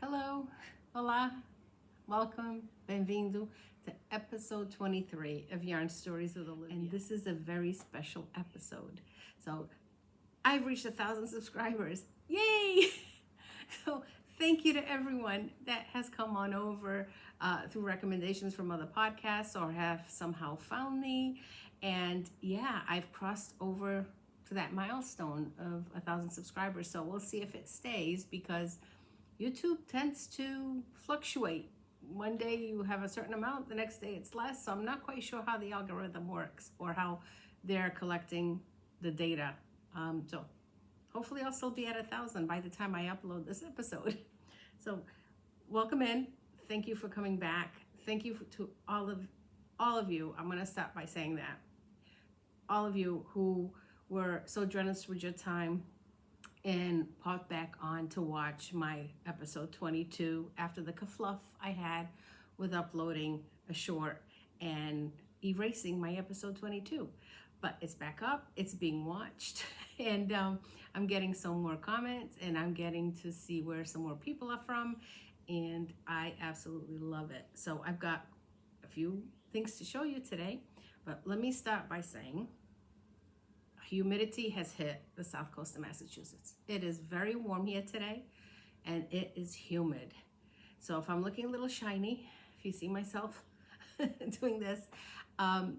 Hello, hola, welcome, Bem-vindo to episode 23 of Yarn Stories with Olivia. And this is a very special episode. So I've reached 1,000 subscribers. Yay! So thank you to everyone that has come on over through recommendations from other podcasts or have somehow found me. And yeah, I've crossed over to that milestone of 1,000 subscribers. So we'll see if it stays because YouTube tends to fluctuate. One day you have a certain amount, the next day it's less. So I'm not quite sure how the algorithm works or how they're collecting the data. So hopefully I'll still be at 1,000 by the time I upload this episode. So welcome in. Thank you for coming back. Thank you to all of you. I'm going to start by saying that. All of you who were so generous with your time and popped back on to watch my episode 22 after the kerfluff I had with uploading a short and erasing my episode 22. But it's back up, it's being watched, and I'm getting some more comments and I'm getting to see where some more people are from, and I absolutely love it. So I've got a few things to show you today, but let me start by saying humidity has hit the south coast of Massachusetts. It is very warm here today and it is humid. So if I'm looking a little shiny, if you see myself doing this,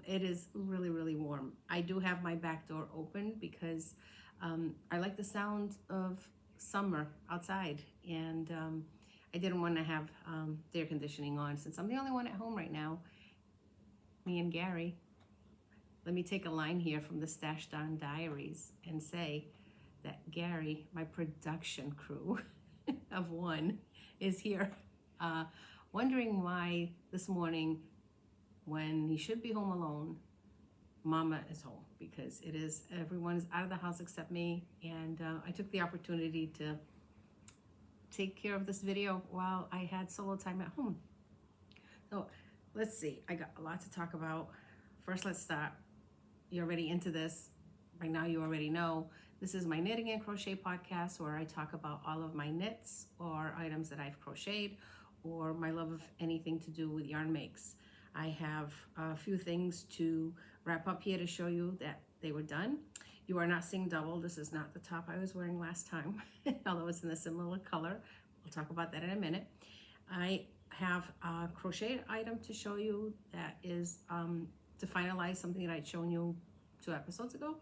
it is really, really warm. I do have my back door open because I like the sound of summer outside, and I didn't want to have the air conditioning on since I'm the only one at home right now, me and Gary. Let me take a line here from the Stash Down Diaries and say that Gary, my production crew of one, is here wondering why this morning when he should be home alone, Mama is home, because it is, everyone's out of the house except me, and I took the opportunity to take care of this video while I had solo time at home. So let's see, I got a lot to talk about. First, let's start. You're already into this. By now you already know. This is my knitting and crochet podcast where I talk about all of my knits or items that I've crocheted or my love of anything to do with yarn makes. I have a few things to wrap up here to show you that they were done. You are not seeing double. This is not the top I was wearing last time, although it's in a similar color. We'll talk about that in a minute. I have a crochet item to show you that is to finalize something that I'd shown you 2 episodes ago.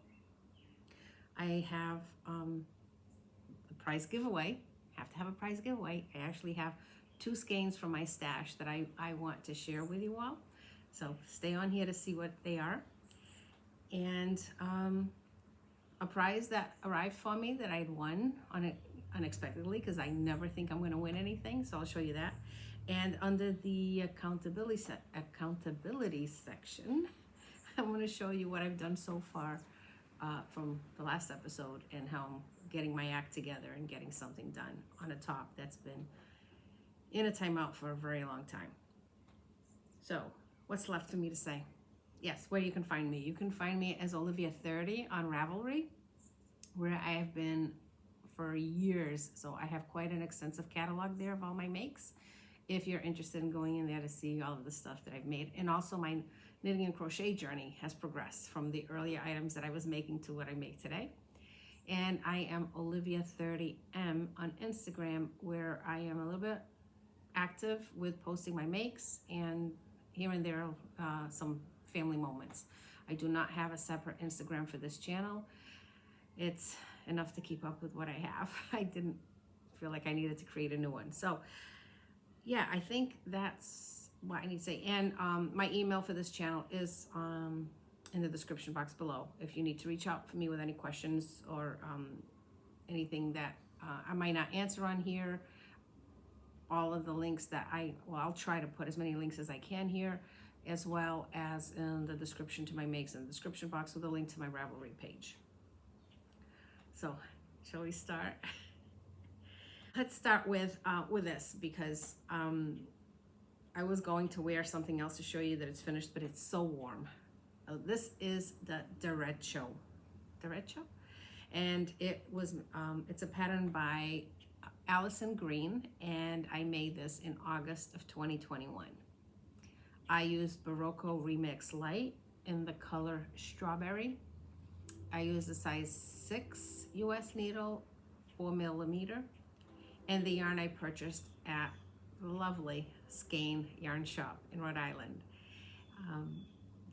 I have a prize giveaway. Have to have a prize giveaway. I actually have 2 skeins from my stash that I want to share with you all. So stay on here to see what they are. And a prize that arrived for me that I'd won unexpectedly, because I never think I'm going to win anything. So I'll show you that. And under the accountability section, I'm going to show you what I've done so far from the last episode and how I'm getting my act together and getting something done on a top that's been in a timeout for a very long time. So what's left for me to say? Yes, where you can find me. You can find me as Olivia30 on Ravelry, where I have been for years. So I have quite an extensive catalog there of all my makes, if you're interested in going in there to see all of the stuff that I've made. And also my knitting and crochet journey has progressed from the earlier items that I was making to what I make today. And I am Olivia30M on Instagram, where I am a little bit active with posting my makes and here and there some family moments. I do not have a separate Instagram for this channel. It's enough to keep up with what I have. I didn't feel like I needed to create a new one. So yeah, I think that's what I need to say. And my email for this channel is in the description box below. If you need to reach out for me with any questions or anything that I might not answer on here, all of the links that I'll try to put as many links as I can here, as well as in the description to my makes in the description box with a link to my Ravelry page. So, shall we start? Let's start with this, because I was going to wear something else to show you that it's finished, but it's so warm. This is the derecho, and it was it's a pattern by Allison Green, and I made this in August of 2021. I used Barocco Remix Light in the color Strawberry. I used a size 6 US needle, 4mm, and the yarn I purchased at the lovely Skein Yarn Shop in Rhode Island.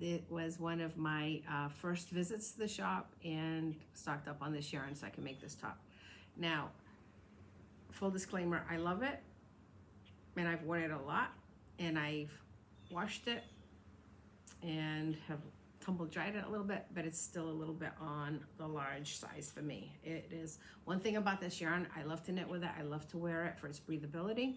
It was one of my first visits to the shop, and stocked up on this yarn so I can make this top. Now, full disclaimer, I love it, and I've worn it a lot, and I've washed it and have tumble dried it a little bit, but it's still a little bit on the large size for me. It is one thing about this yarn, I love to knit with it. I love to wear it for its breathability.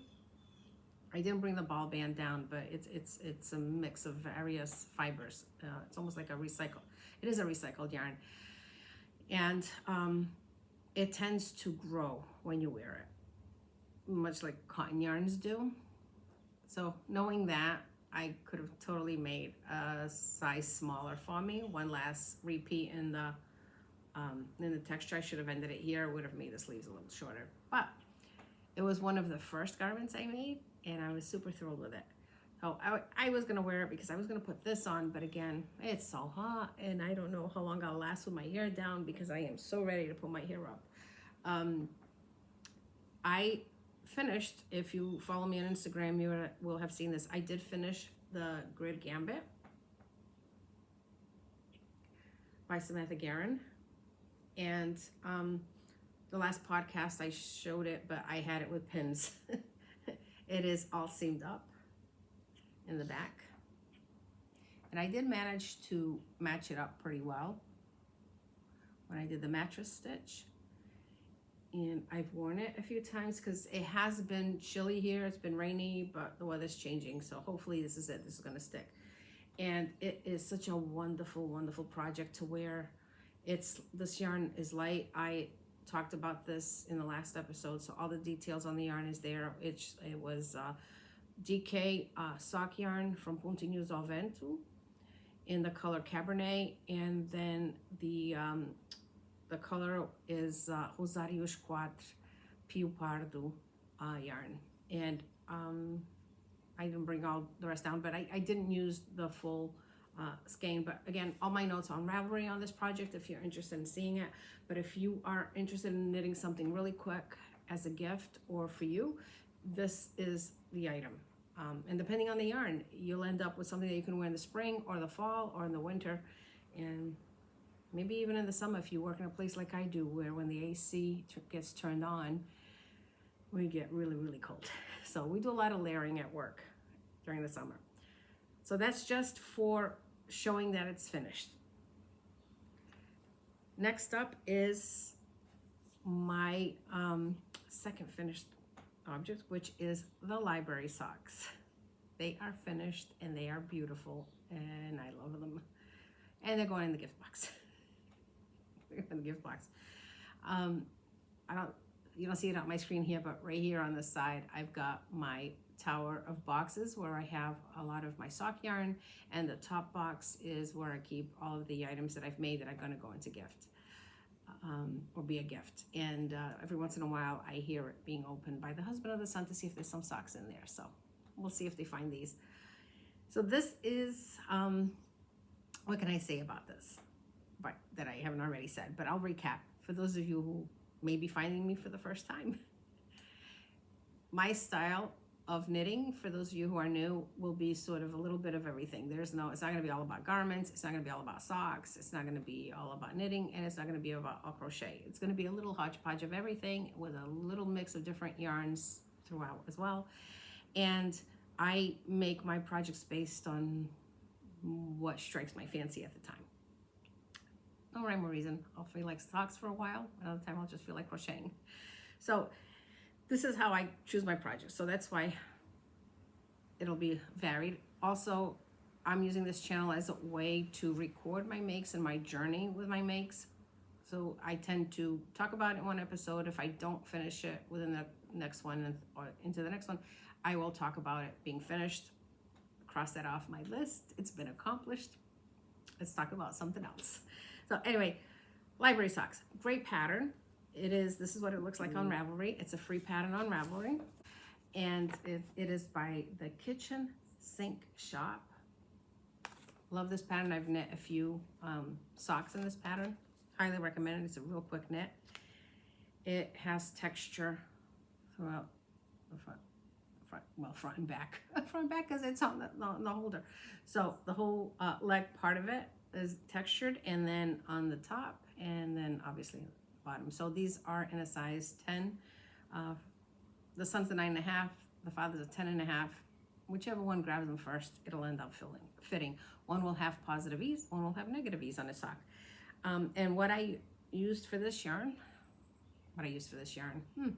I didn't bring the ball band down, but it's a mix of various fibers. It's almost like a recycle. It is a recycled yarn, and it tends to grow when you wear it, much like cotton yarns do. So knowing that, I could have totally made a size smaller for me. One last repeat in the texture. I should have ended it here. Would have made the sleeves a little shorter, but it was one of the first garments I made, and I was super thrilled with it. So I was gonna wear it because I was gonna put this on, but again, it's so hot, and I don't know how long I'll last with my hair down because I am so ready to put my hair up. I finished, if you follow me on Instagram, you will have seen this. I did finish the grid Gambit by Samantha Guerin, and the last podcast I showed it, but I had it with pins. It is all seamed up in the back, and I did manage to match it up pretty well when I did the mattress stitch. And I've worn it a few times because it has been chilly here. It's been rainy, but the weather's changing. So hopefully this is it. This is going to stick. And it is such a wonderful, wonderful project to wear. This yarn is light. I talked about this in the last episode, so all the details on the yarn is there. It was DK sock yarn from Pontinhos ao Vento in the color Cabernet, and then the color is Rosarios 4 Pio Pardo yarn. And I didn't bring all the rest down, but I didn't use the full skein. But again, all my notes on Ravelry on this project if you're interested in seeing it. But if you are interested in knitting something really quick as a gift or for you, this is the item. And depending on the yarn, you'll end up with something that you can wear in the spring or the fall or in the winter, and maybe even in the summer if you work in a place like I do, where when the AC gets turned on, we get really, really cold. So we do a lot of layering at work during the summer. So that's just for showing that it's finished. Next up is my second finished object, which is the library socks. They are finished and they are beautiful, and I love them. And they're going in the gift box. In the gift box. You don't see it on my screen here, but right here on the side, I've got my tower of boxes where I have a lot of my sock yarn, and the top box is where I keep all of the items that I've made that are going to go into gift, or be a gift. And every once in a while, I hear it being opened by the husband or the son to see if there's some socks in there. So we'll see if they find these. So this is, what can I say about this? But that I haven't already said, but I'll recap for those of you who may be finding me for the first time. My style of knitting, for those of you who are new, will be sort of a little bit of everything. It's not going to be all about garments. It's not going to be all about socks. It's not going to be all about knitting, and it's not going to be about all crochet. It's going to be a little hodgepodge of everything with a little mix of different yarns throughout as well. And I make my projects based on what strikes my fancy at the time. No rhyme or reason. I'll feel like socks for a while. Another time I'll just feel like crocheting. So this is how I choose my projects. So that's why it'll be varied. Also, I'm using this channel as a way to record my makes and my journey with my makes. So I tend to talk about it in one episode. If I don't finish it within the next one or into the next one, I will talk about it being finished. Cross that off my list. It's been accomplished. Let's talk about something else. So anyway, library socks, great pattern. this is what it looks like on Ravelry. It's a free pattern on Ravelry. And it is by the Kitchen Sink Shop. Love this pattern. I've knit a few socks in this pattern. Highly recommend it. It's a real quick knit. It has texture throughout the front and back. Front and back because it's on the holder. So the whole leg part of it is textured, and then on the top, and then obviously the bottom. So these are in a size 10. The son's a 9.5, the father's a 10.5. Whichever one grabs them first, it'll end up fitting. One will have positive ease, one will have negative ease on the sock. And what I used for this yarn, I'm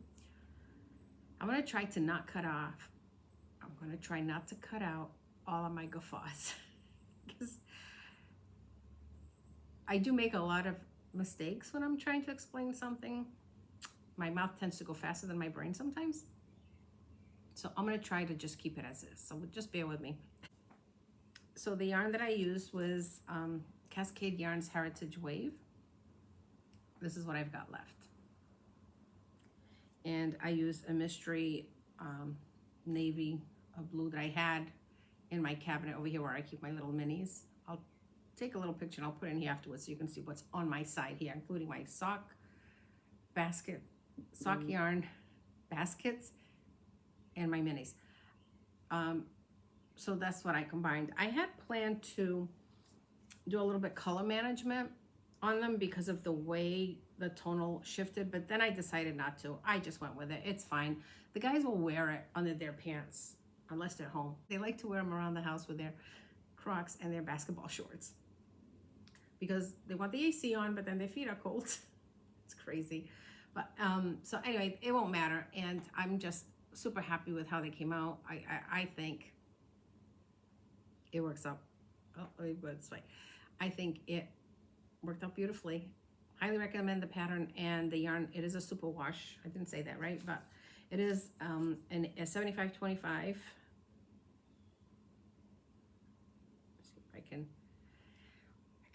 gonna try to not cut off. I'm gonna try not to cut out all of my guffaws because I do make a lot of mistakes when I'm trying to explain something. My mouth tends to go faster than my brain sometimes. So I'm gonna try to just keep it as is. So just bear with me. So the yarn that I used was Cascade Yarns Heritage Wave. This is what I've got left. And I used a mystery navy blue that I had in my cabinet over here where I keep my little minis. I'll take a little picture and I'll put it in here afterwards so you can see what's on my side here, including my sock basket, sock yarn baskets, and my minis. So that's what I combined. I had planned to do a little bit color management on them because of the way the tonal shifted, but then I decided not to. I just went with it. It's fine. The guys will wear it under their pants unless they're home. They like to wear them around the house with their Crocs and their basketball shorts because they want the AC on, but then their feet are cold. It's crazy. But so anyway, it won't matter, and I'm just super happy with how they came out. I think it works out. Oh, let me put it this way. I think it worked out beautifully. Highly recommend the pattern and the yarn. It is a super wash. I didn't say that right, but it is a 75-25. Let's see if I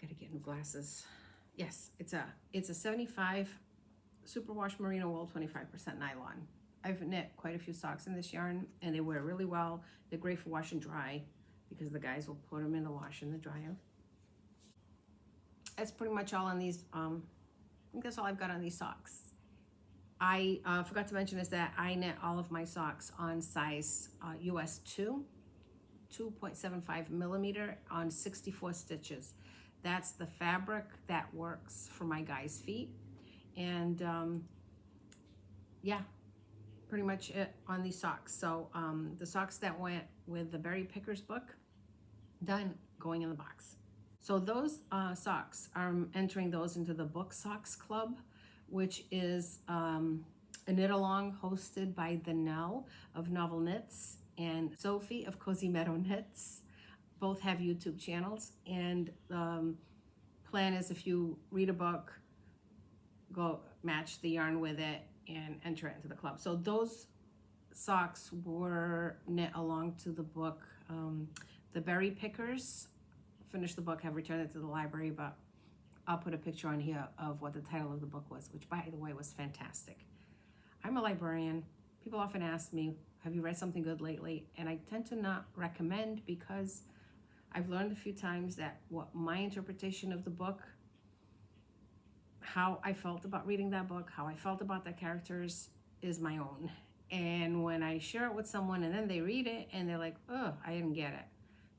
gotta get new glasses. Yes, it's a 75 superwash merino wool, 25% nylon. I've knit quite a few socks in this yarn and they wear really well. They're great for wash and dry because the guys will put them in the wash and the dryer. That's pretty much all on these. I think that's all I've got on these socks. I forgot to mention is that I knit all of my socks on size US 2.75 millimeter on 64 stitches. That's the fabric that works for my guys' feet. And yeah, pretty much it on these socks. So the socks that went with the Berry Pickers book, done, going in the box. So those socks, I'm entering those into the Book Socks Club, which is a knit along hosted by the Nell of Novel Knits and Sophie of Cozy Meadow Knits. Both have YouTube channels, and plan is if you read a book, go match the yarn with it and enter it into the club. So those socks were knit along to the book. The Berry Pickers finished the book, have returned it to the library, but I'll put a picture on here of what the title of the book was, which by the way was fantastic. I'm a librarian. People often ask me, have you read something good lately? And I tend to not recommend because I've learned a few times that what my interpretation of the book, how I felt about reading that book, how I felt about the characters is my own. And when I share it with someone and then they read it and they're like, oh, I didn't get it.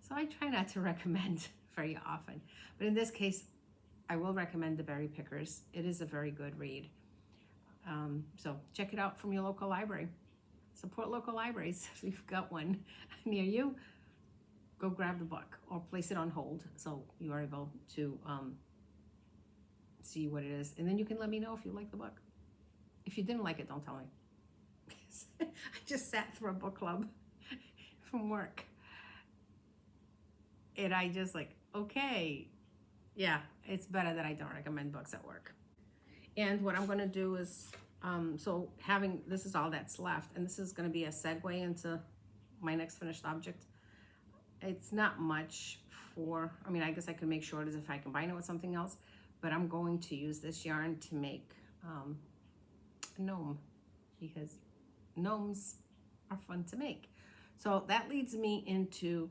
So I try not to recommend very often. But in this case, I will recommend the Berry Pickers. It is a very good read. So check it out from your local library. Support local libraries. If you've got one near you, go grab the book or place it on hold so you are able to see what it is. And then you can let me know if you like the book. If you didn't like it, don't tell me. I just sat through a book club from work. And I just like, okay, yeah, it's better that I don't recommend books at work. And what I'm gonna do is, so this is all that's left, and this is gonna be a segue into my next finished object. It's not much for, I mean, I guess I could make shorts if I combine it with something else, but I'm going to use this yarn to make to gnome because gnomes are fun to make. So that leads me into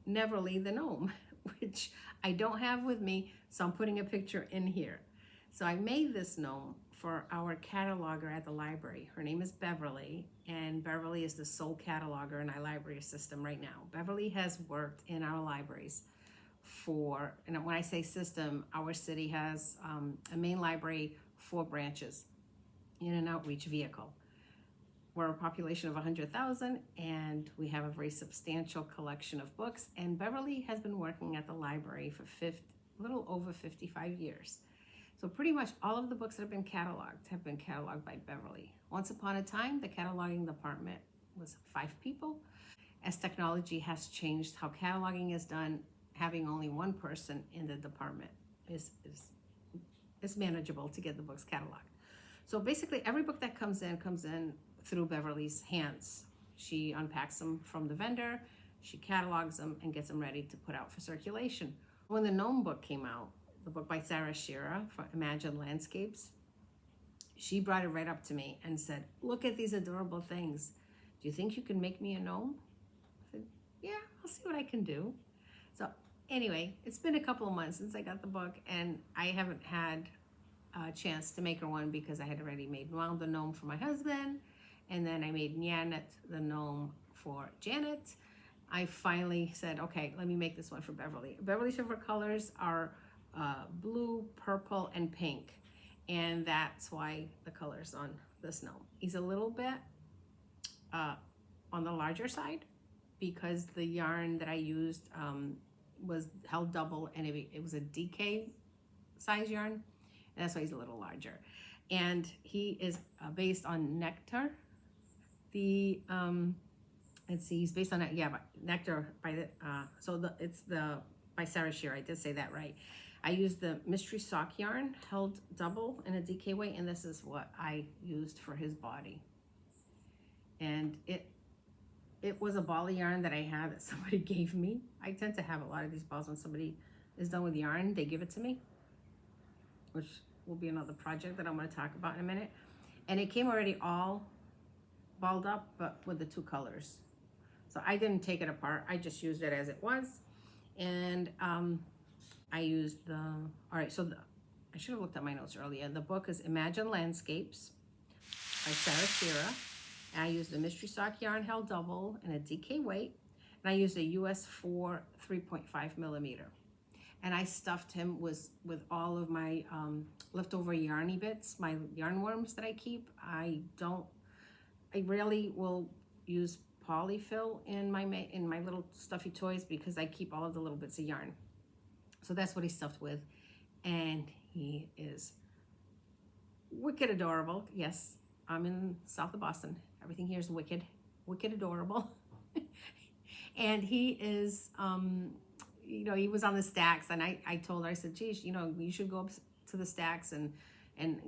Neverly the gnome, which I don't have with me, so I'm putting a picture in here. So I made this gnome for our cataloger at the library. Her name is Beverly, and Beverly is the sole cataloger in our library system right now. Beverly has worked in our libraries for, and when I say system, our city has a main library, 4 branches in an outreach vehicle. We're a population of 100,000 and we have a very substantial collection of books, and Beverly has been working at the library for a little over 55 years. So pretty much all of the books that have been cataloged by Beverly. Once upon a time, the cataloging department was 5 people. As technology has changed how cataloging is done, having only 1 person in the department is manageable to get the books cataloged. So basically every book that comes in through Beverly's hands. She unpacks them from the vendor, she catalogs them and gets them ready to put out for circulation. When the gnome book came out, the book by Sarah Shearer for Imagine Landscapes, she brought it right up to me and said, look at these adorable things. Do you think you can make me a gnome? I said, yeah, I'll see what I can do. So anyway, it's been a couple of months since I got the book, and I haven't had a chance to make her one because I had already made Noel the gnome for my husband, and then I made Nyanet the gnome for Janet. I finally said, okay, let me make this one for Beverly. Beverly's favorite colors are blue, purple, and pink. And that's why the colors on this gnome. He's a little bit on the larger side because the yarn that I used was held double, and it was a DK size yarn. And that's why he's a little larger. And he is based on Nectar. Let's see, he's based on that, yeah, Nectar by the, it's by Sarah Shearer, I did say that right. I used the mystery sock yarn, held double in a DK way, and this is what I used for his body. And it was a ball of yarn that I had that somebody gave me. I tend to have a lot of these balls when somebody is done with yarn, they give it to me, which will be another project that I'm going to talk about in a minute. And it came already all balled up, but with the 2 colors. So I didn't take it apart. I just used it as it was. And I used I should have looked at my notes earlier. The book is Imagine Landscapes by Sarah Shearer. And I used the mystery sock yarn held double in a DK weight. And I used a US 4 3.5 millimeter. And I stuffed him with all of my leftover yarny bits, my yarn worms that I keep. I rarely will use polyfill in my little stuffy toys because I keep all of the little bits of yarn. So that's what he's stuffed with, and he is wicked adorable. Yes, I'm in south of Boston. Everything here is wicked adorable. And he is, he was on the stacks, and I told her, I said, geez, you should go up to the stacks and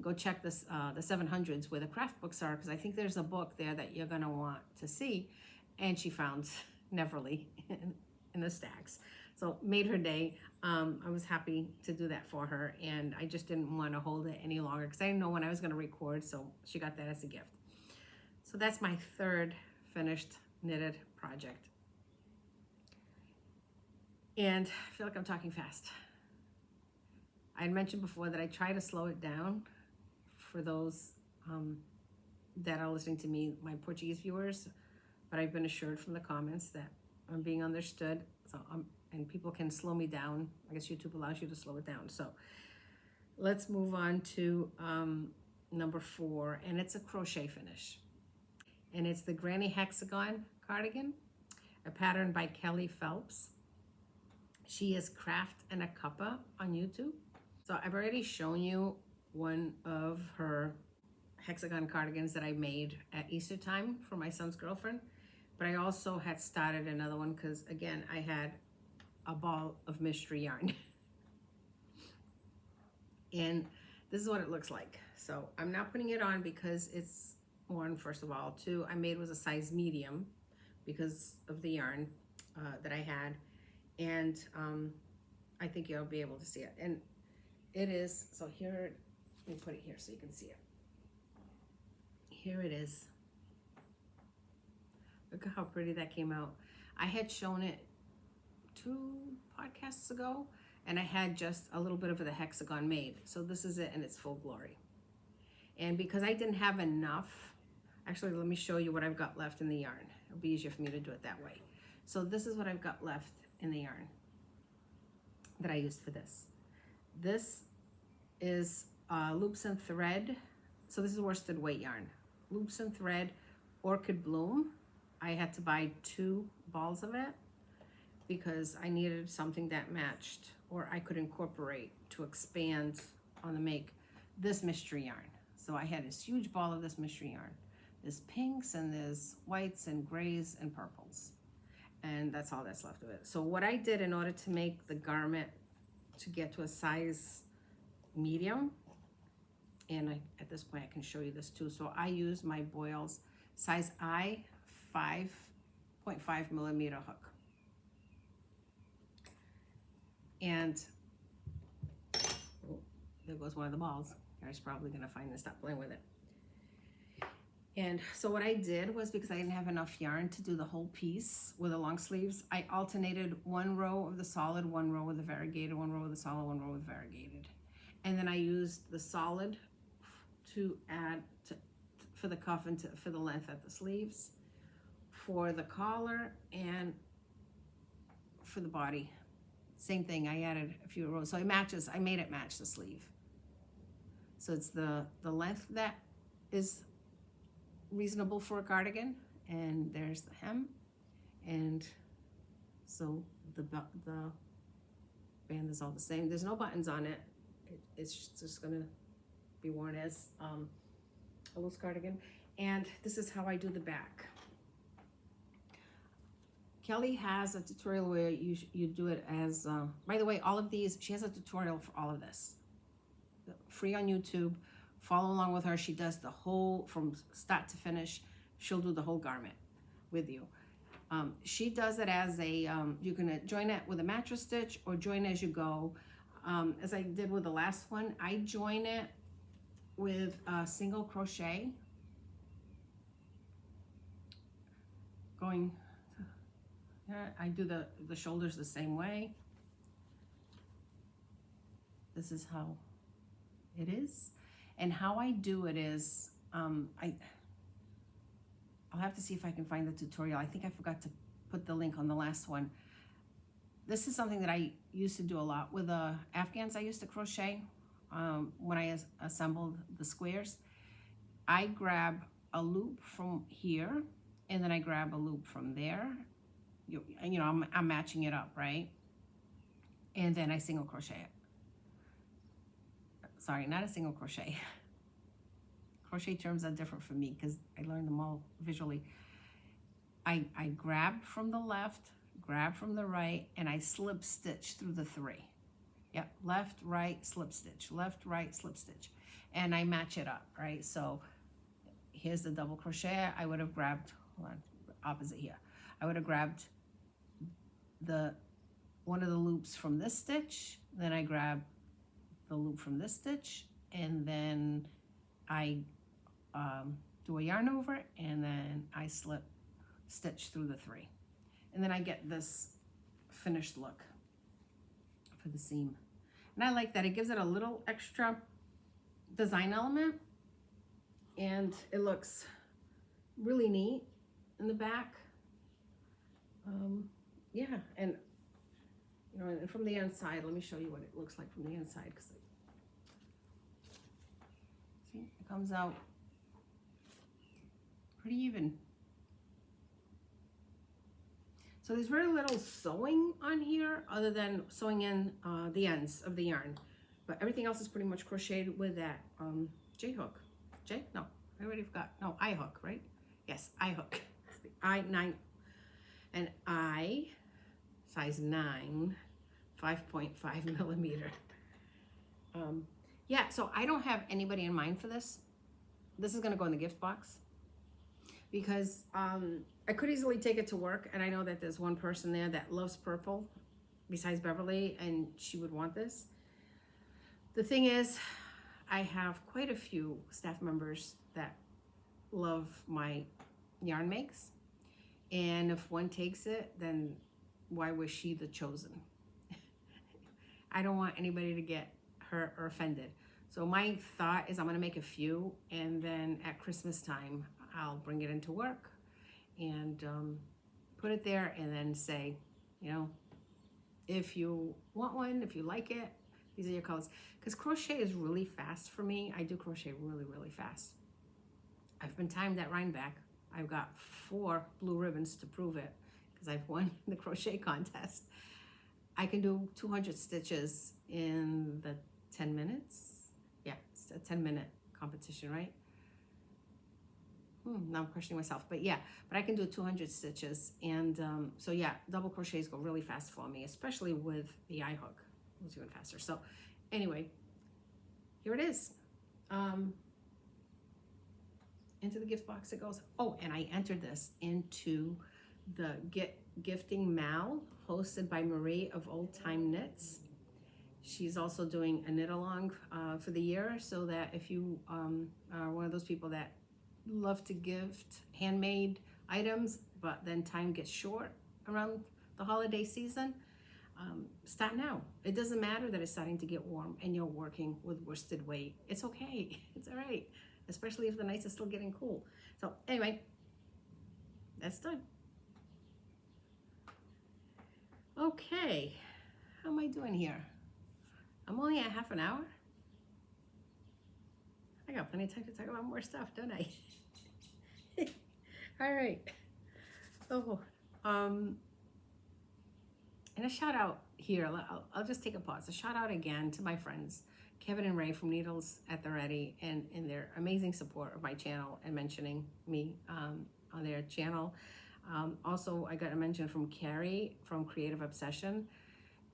go check this, the 700s where the craft books are, because I think there's a book there that you're going to want to see. And she found Neverly in the stacks. So made her day. I was happy to do that for her, and I just didn't want to hold it any longer because I didn't know when I was going to record, so she got that as a gift. So that's my 3rd finished knitted project. And I feel like I'm talking fast. I had mentioned before that I try to slow it down for those that are listening to me, my Portuguese viewers, but I've been assured from the comments that I'm being understood, and people can slow me down. I guess YouTube allows you to slow it down. So let's move on to number 4, and it's a crochet finish. And it's the Granny Hexagon Cardigan, a pattern by Kelly Phelps. She is Craft and a Cuppa on YouTube. So I've already shown you one of her hexagon cardigans that I made at Easter time for my son's girlfriend, but I also had started another one because, again, I had a ball of mystery yarn. And this is what it looks like. So I'm not putting it on because it's worn, first of all. 2, I made was a size medium because of the yarn that I had. And I think you'll be able to see it. And it is, so here, Let me put it here so you can see it. Here it is. Look at how pretty that came out. I had shown it 2 podcasts ago, and I had just a little bit of the hexagon made. So this is it in its full glory. And because I didn't have enough, actually, let me show you what I've got left in the yarn. It'll be easier for me to do it that way. So this is what I've got left in the yarn that I used for this. This is loops and thread. So this is worsted weight yarn. Loops and thread, orchid bloom. I had to buy 2 balls of it because I needed something that matched or I could incorporate to expand on the make this mystery yarn. So I had this huge ball of this mystery yarn. There's pinks and there's whites and grays and purples. And that's all that's left of it. So what I did in order to make the garment to get to a size medium, and at this point I can show you this too. So I use my Boyle's size I 5.5 millimeter hook. And oh, there goes one of the balls. Gary's probably gonna find this, stop playing with it. And so what I did was, because I didn't have enough yarn to do the whole piece with the long sleeves, I alternated 1 row of the solid, 1 row with the variegated, 1 row with the solid, 1 row with variegated. And then I used the solid to add for the cuff and for the length at the sleeves, for the collar, and for the body. Same thing, I added a few rows. So I made it match the sleeve. So it's the length that is reasonable for a cardigan, and there's the hem, and so the band is all the same. There's no buttons on it. It's just gonna be worn as a loose cardigan. And this is how I do the back. Kelly has a tutorial where you do it as, by the way, all of these, she has a tutorial for all of this. Free on YouTube. Follow along with her. She does the whole, from start to finish. She'll do the whole garment with you. She does it as a, you can join it with a mattress stitch or join as you go. As I did with the last one, I join it with a single crochet. Going, I do the shoulders the same way. This is how it is. And how I do it is, I'll have to see if I can find the tutorial. I think I forgot to put the link on the last one. This is something that I used to do a lot with the Afghans I used to crochet when I assembled the squares. I grab a loop from here, and then I grab a loop from there. You know, I'm matching it up, right? And then I single crochet it. Sorry, not a single crochet. Crochet terms are different for me because I learned them all visually. I grab from the left, grab from the right, and I slip stitch through the 3. Yep, left, right, slip stitch, left, right, slip stitch. And I match it up, right? So here's the double crochet. I would have grabbed, hold on, opposite here. I would have grabbed one of the loops from this stitch, then I grab the loop from this stitch, and then I do a yarn over it, and then I slip stitch through the 3. And then I get this finished look for the seam. And I like that. It gives it a little extra design element, and it looks really neat in the back. Yeah, and you know, and from the inside, let me show you what it looks like from the inside. Cause see, it comes out pretty even. So there's very little sewing on here other than sewing in the ends of the yarn. But everything else is pretty much crocheted with that J hook. J? No, I already forgot. No, I hook, right? Yes, I hook. It's the I-9. And I, size 9, 5.5 millimeter. Yeah, so I don't have anybody in mind for this. This is gonna go in the gift box because I could easily take it to work, and I know that there's one person there that loves purple besides Beverly, and she would want this. The thing is, I have quite a few staff members that love my yarn makes, and if one takes it, then why was she the chosen? I don't want anybody to get hurt or offended. So my thought is I'm gonna make a few, and then at Christmas time, I'll bring it into work and put it there, and then say, you know, if you want one, if you like it, these are your colors. Because crochet is really fast for me. I do crochet really, really fast. I've been timed that Rhinebeck. I've got 4 blue ribbons to prove it, because I've won the crochet contest. I can do 200 stitches in the 10 minutes. Yeah, it's a 10-minute competition, right? Now I'm questioning myself, but yeah, but I can do 200 stitches. And so yeah, double crochets go really fast for me, especially with the eye hook. It was even faster. So anyway, here it is. Into the gift box it goes. Oh, and I entered this into the Gifting Mal, hosted by Marie of Old Time Knits. She's also doing a knit along for the year, so that if you are one of those people that love to gift handmade items, but then time gets short around the holiday season, start now. It doesn't matter that it's starting to get warm and you're working with worsted weight. It's okay. It's all right, especially if the nights are still getting cool. So anyway, that's done. Okay, how am I doing here? I'm only at half an hour. I got plenty of time to talk about more stuff, don't I? All right. Oh, and a shout out here. I'll just take a pause. A shout out again to my friends, Kevin and Ray from Needles at the Ready, and their amazing support of my channel and mentioning me on their channel. Also, I got a mention from Carrie from Creative Obsession.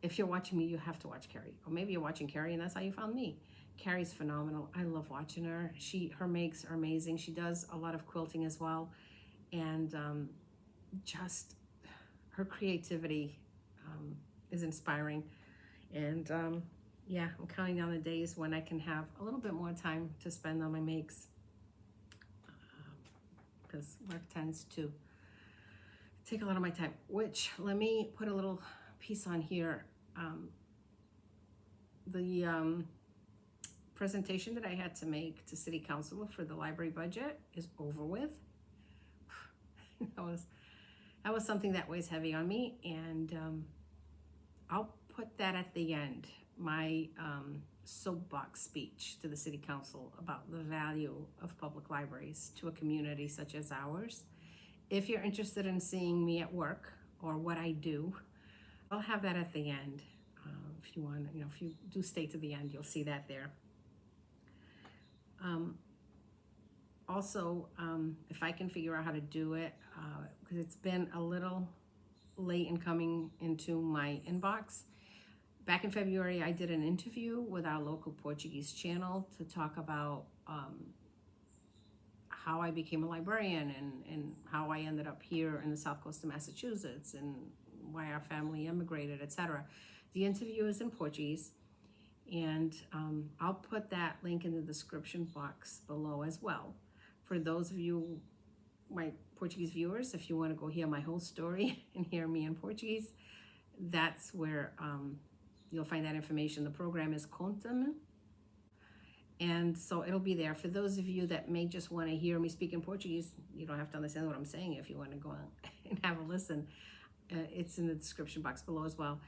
If you're watching me, you have to watch Carrie. Or maybe you're watching Carrie and that's how you found me. Carrie's phenomenal. I love watching her. Her makes are amazing. She does a lot of quilting as well. And just her creativity is inspiring. And yeah, I'm counting down the days when I can have a little bit more time to spend on my makes, because work tends to take a lot of my time. Which, let me put a little piece on here. The presentation that I had to make to City Council for the library budget is over with. that was something that weighs heavy on me, and I'll put that at the end. My soapbox speech to the City Council about the value of public libraries to a community such as ours. If you're interested in seeing me at work or what I do, I'll have that at the end. If you want, if you do stay to the end, you'll see that there. Also, if I can figure out how to do it, because it's been a little late in coming into my inbox. Back in February, I did an interview with our local Portuguese channel to talk about how I became a librarian and how I ended up here in the South Coast of Massachusetts and why our family immigrated, etc. The interview is in Portuguese, and I'll put that link in the description box below as well. For those of you, my Portuguese viewers, if you want to go hear my whole story and hear me in Portuguese, that's where you'll find that information. The program is Conta-me, and so it'll be there. For those of you that may just want to hear me speak in Portuguese, you don't have to understand what I'm saying. If you want to go and have a listen, it's in the description box below as well.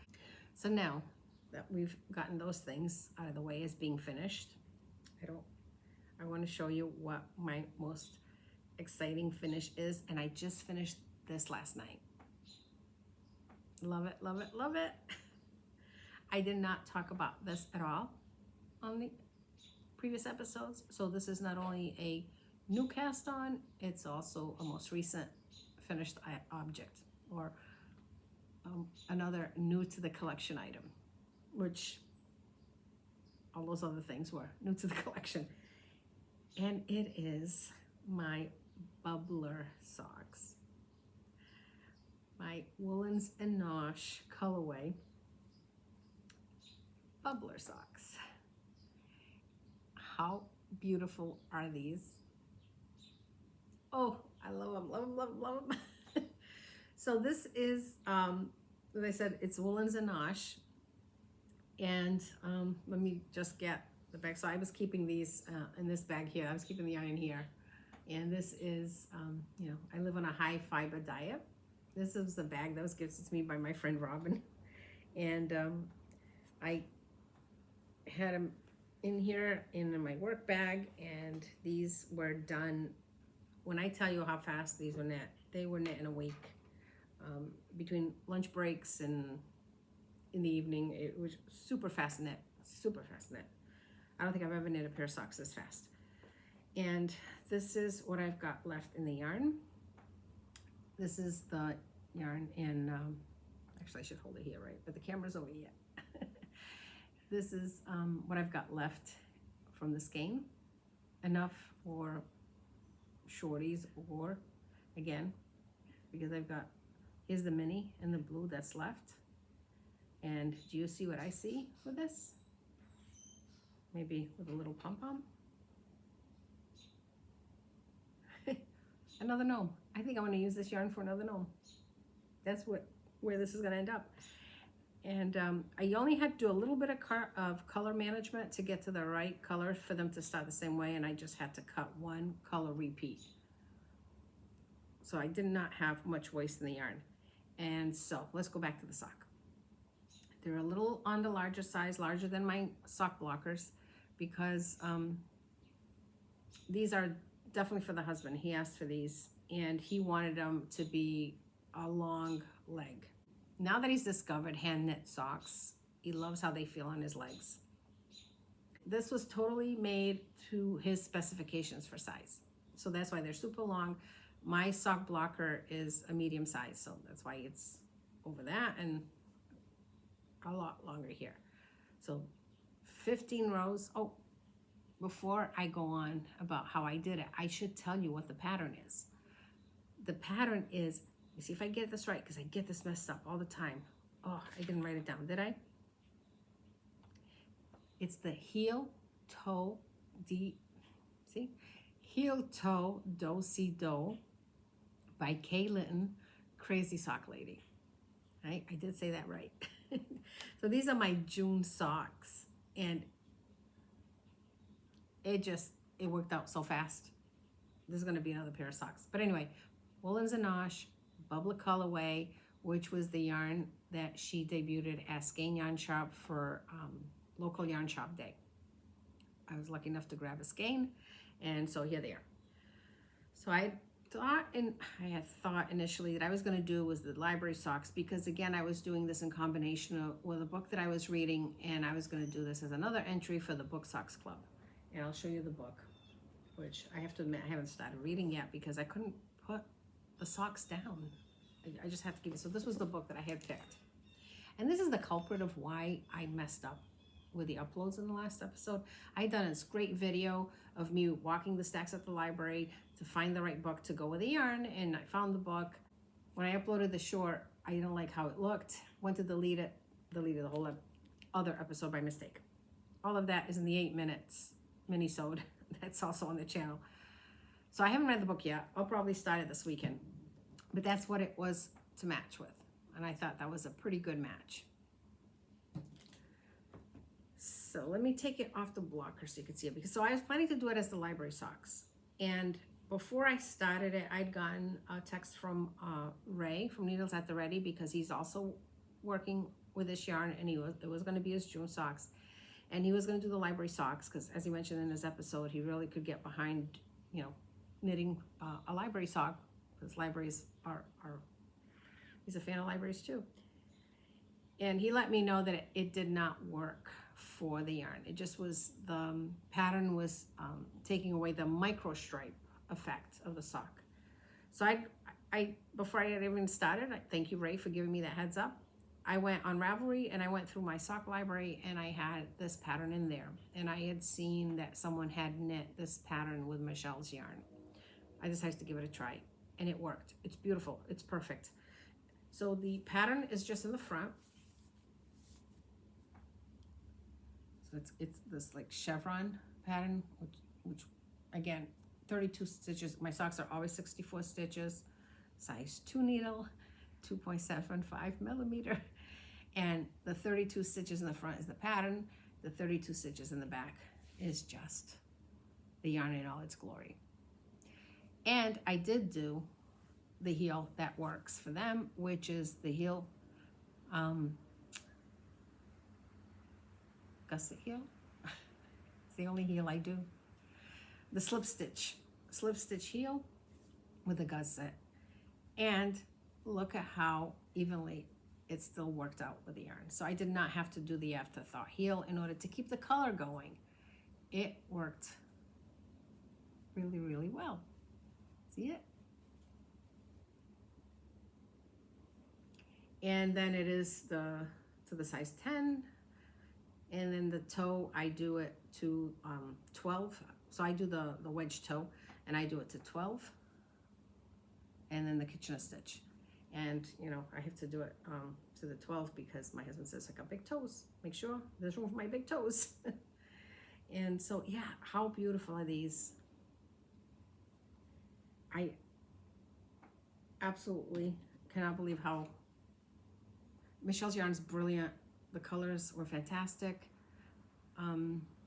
So now that we've gotten those things out of the way as being finished, I want to show you what my most exciting finish is, and I just finished this last night. Love it, love it, love it. I did not talk about this at all on the previous episodes, so this is not only a new cast on, it's also a most recent finished object, or another new to the collection item, which all those other things were new to the collection. And it is my bubbler socks, my Woolens and Nosh colorway bubbler socks. how beautiful are these? Oh, I love them, love them, love them, love them. So this is, as I said, it's Woolens and Nosh. And let me just get the bag. So I was keeping these in this bag here. I was keeping the yarn in here. And this is, you know, I live on a high fiber diet. This is the bag that was gifted to me by my friend Robin. And I had them in here in my work bag, and these were done, when I tell you how fast these were knit, they were knit in a week. Between lunch breaks and in the evening, it was super fast knit, super fast knit. I don't think I've ever knit a pair of socks this fast. And this is what I've got left in the yarn. This is the yarn in, actually I should hold it here, right? But the camera's over here. This is what I've got left from the skein. Enough for shorties, or again, because I've got, here's the mini and the blue that's left. And do you see what I see with this? Maybe with a little pom-pom. Another gnome. I think I'm going to use this yarn for another gnome. That's where this is going to end up. And I only had to do a little bit of color management to get to the right color for them to start the same way, and I just had to cut one color repeat. So I did not have much waste in the yarn. And so let's go back to the sock. They're a little on the larger size, larger than my sock blockers, because these are definitely for the husband. He asked for these, and he wanted them to be a long leg. Now that he's discovered hand knit socks, he loves how they feel on his legs. This was totally made to his specifications for size. So that's why they're super long. My sock blocker is a medium size, so that's why it's over that and a lot longer here. So 15 rows. Oh, before I go on about how I did it, I should tell you what the pattern is. The pattern is, let me see if I get this right, because I get this messed up all the time. Oh, I didn't write it down, did I? It's the heel, toe, see? Heel, toe, do, si, do by Kay Litton, Crazy Sock Lady. Right? I did say that right. So these are my June socks, and it worked out so fast. There's going to be another pair of socks. But anyway, Woolens and Nosh, Bubble Colorway, which was the yarn that she debuted at Skein Yarn Shop for local yarn shop day. I was lucky enough to grab a skein, and so here they are. So I had thought initially that I was going to do was the library socks, because again, I was doing this in combination with a book that I was reading, and I was going to do this as another entry for the Book Socks Club. And I'll show you the book, which I have to admit I haven't started reading yet because I couldn't put the socks down. I just have to keep it. So this was the book that I had picked. And this is the culprit of why I messed up with the uploads in the last episode. I had done this great video of me walking the stacks at the library to find the right book to go with the yarn, and I found the book. When I uploaded the short, I didn't like how it looked, went to delete it, deleted the whole other episode by mistake. All of that is in the 8 minutes mini-sode. That's also on the channel. So I haven't read the book yet. I'll probably start it this weekend. But that's what it was to match with. And I thought that was a pretty good match. So let me take it off the blocker so you can see it. Because so I was planning to do it as the library socks. And before I started it, I'd gotten a text from Ray from Needles at the Ready, because he's also working with this yarn, and it was going to be his June socks. And he was going to do the library socks because, as he mentioned in his episode, he really could get behind, you know, knitting a library sock, because libraries are he's a fan of libraries too. And he let me know that it did not work for the yarn. It just was, the pattern was taking away the micro stripe effect of the sock. So I before I had even started, thank you, Ray, for giving me that heads up. I went on Ravelry and I went through my sock library, and I had this pattern in there. And I had seen that someone had knit this pattern with Michelle's yarn. I decided to give it a try, and it worked. It's beautiful. It's perfect. So the pattern is just in the front. So it's this like chevron pattern, which again, 32 stitches. My socks are always 64 stitches, size 2 needle, 2.75 millimeter. And the 32 stitches in the front is the pattern. The 32 stitches in the back is just the yarn in all its glory. And I did do the heel that works for them, which is the heel, gusset heel. It's the only heel I do. The slip stitch heel with a gusset. And look at how evenly it still worked out with the yarn. So I did not have to do the afterthought heel in order to keep the color going. It worked really, really well. See it? And then it is to the size 10. And then the toe, I do it to 12. So I do the wedge toe, and I do it to 12. And then the Kitchener stitch. And, you know, I have to do it to the 12 because my husband says I got big toes. Make sure there's room for my big toes. And so, yeah, how beautiful are these? I absolutely cannot believe how Michelle's yarn's brilliant. The colors were fantastic.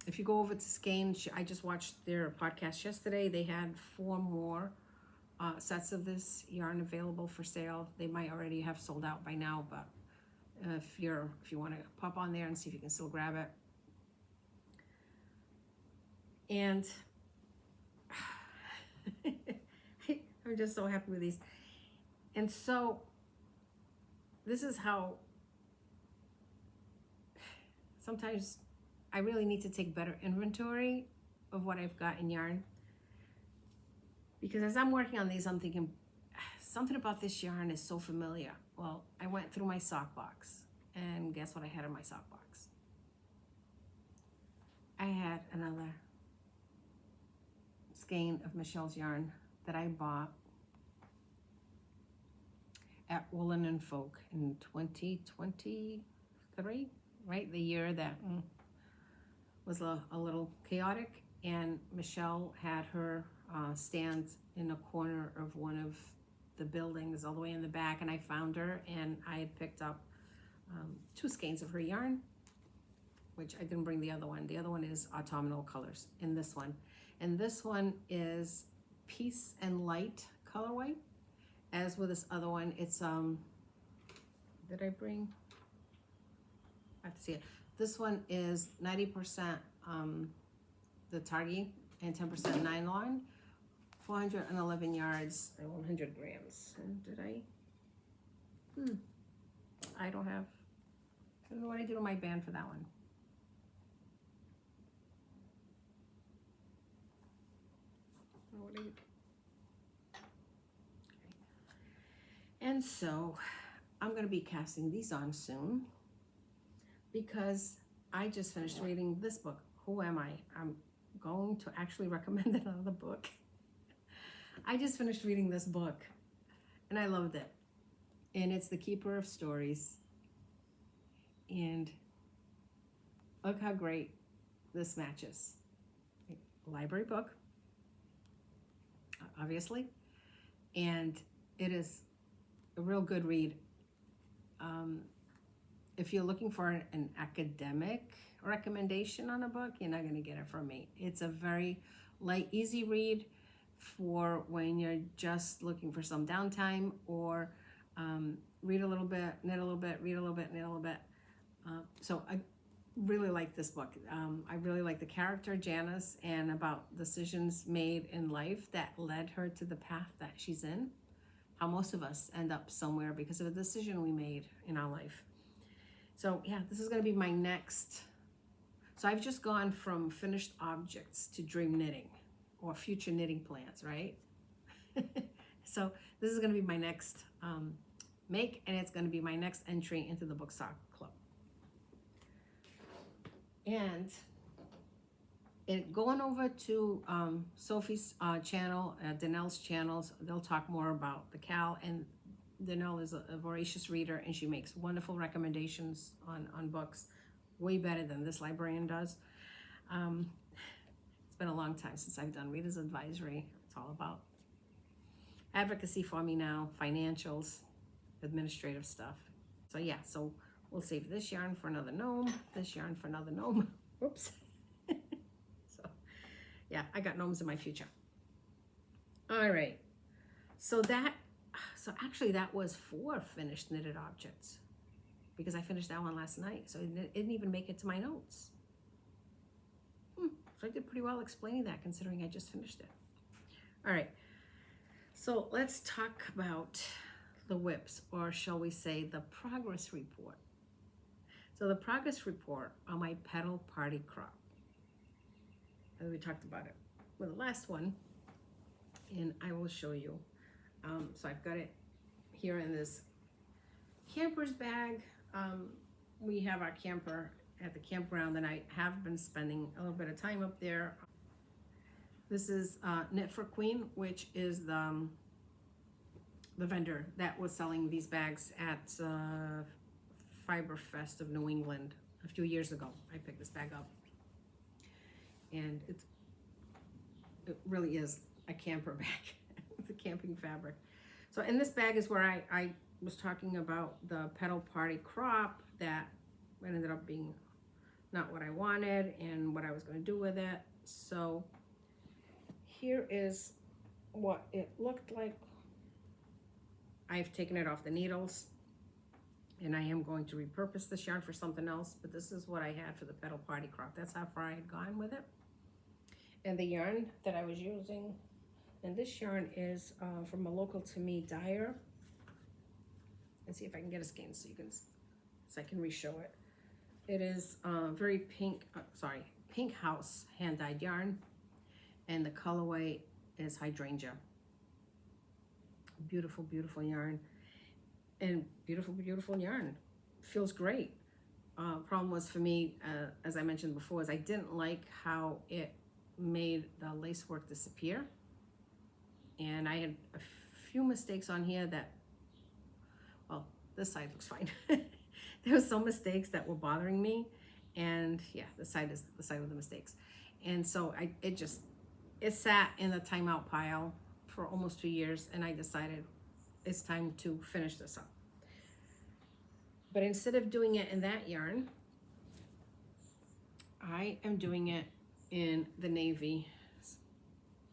If you go over to Skein, I just watched their podcast yesterday. They had 4 more sets of this yarn available for sale. They might already have sold out by now, but if you want to pop on there and see if you can still grab it. And I'm just so happy with these. And so this is how sometimes I really need to take better inventory of what I've got in yarn. Because as I'm working on these, I'm thinking, something about this yarn is so familiar. Well, I went through my sock box, and guess what I had in my sock box? I had another skein of Michelle's yarn that I bought at Woolens and Folk in 2023, right? The year that was a little chaotic, and Michelle had her stand in a corner of one of the buildings all the way in the back, and I found her, and I had picked up 2 skeins of her yarn, which I didn't bring the other one. The other one is autumnal colors in this one. And this one is Peace and Light colorway. As with this other one, it's, did I bring? I have to see it. This one is 90% the Targi and 10% nylon, 411 yards and 100 grams. And did I? I don't know what I did on my band for that one. Okay. And so I'm going to be casting these on soon because I just finished reading this book. Who am I? I'm going to actually recommend another book. I just finished reading this book and I loved it. And it's The Keeper of Stories. And look how great this matches. A library book, obviously, and it is a real good read. If you're looking for an academic recommendation on a book, you're not going to get it from me. It's a very light, easy read for when you're just looking for some downtime, or read a little bit, knit a little bit, read a little bit, knit a little bit. So I really like this book. I really like the character, Janice, and about decisions made in life that led her to the path that she's in. How most of us end up somewhere because of a decision we made in our life. So yeah, this is going to be my next. So I've just gone from finished objects to dream knitting or future knitting plans, right? So this is going to be my next make, and it's going to be my next entry into the Book Sock Club. And going over to Sophie's channel, Danelle's channels, they'll talk more about the Cal, and Danelle is a voracious reader, and she makes wonderful recommendations on books, way better than this librarian does. been a long time since I've done Reader's Advisory. It's all about advocacy for me now, financials, administrative stuff. So yeah, so we'll save this yarn for another gnome, this yarn for another gnome. Oops. So yeah, I got gnomes in my future. All right. So actually that was 4 finished knitted objects, because I finished that one last night. So it didn't even make it to my notes. So I did pretty well explaining that, considering I just finished it. All right. So let's talk about the whips, or shall we say the progress report. So the progress report on my petal party crop. And we talked about it with the last one, and I will show you. So I've got it here in this camper's bag. We have our camper at the campground, and I have been spending a little bit of time up there. This is Knit for Queen, which is the vendor that was selling these bags at Fiber Fest of New England a few years ago. I picked this bag up, and it really is a camper bag. It's a camping fabric. So in this bag is where I was talking about the petal party crop that ended up being not what I wanted and what I was going to do with it. So here is what it looked like. I've taken it off the needles, and I am going to repurpose this yarn for something else, but this is what I had for the petal party crop. That's how far I had gone with it. And the yarn that I was using, and this yarn is from a local to me dyer. Let's see if I can get a skein so I can re-show it. It is very pink house hand-dyed yarn, and the colorway is hydrangea. Beautiful, beautiful yarn, and beautiful, beautiful yarn. Feels great. Problem was for me, as I mentioned before, is I didn't like how it made the lace work disappear, and I had a few mistakes on here that, well, this side looks fine. There were some mistakes that were bothering me, and yeah, the side is the side with the mistakes. And so it sat in the timeout pile for almost 2 years, and I decided it's time to finish this up. But instead of doing it in that yarn, I am doing it in the navy,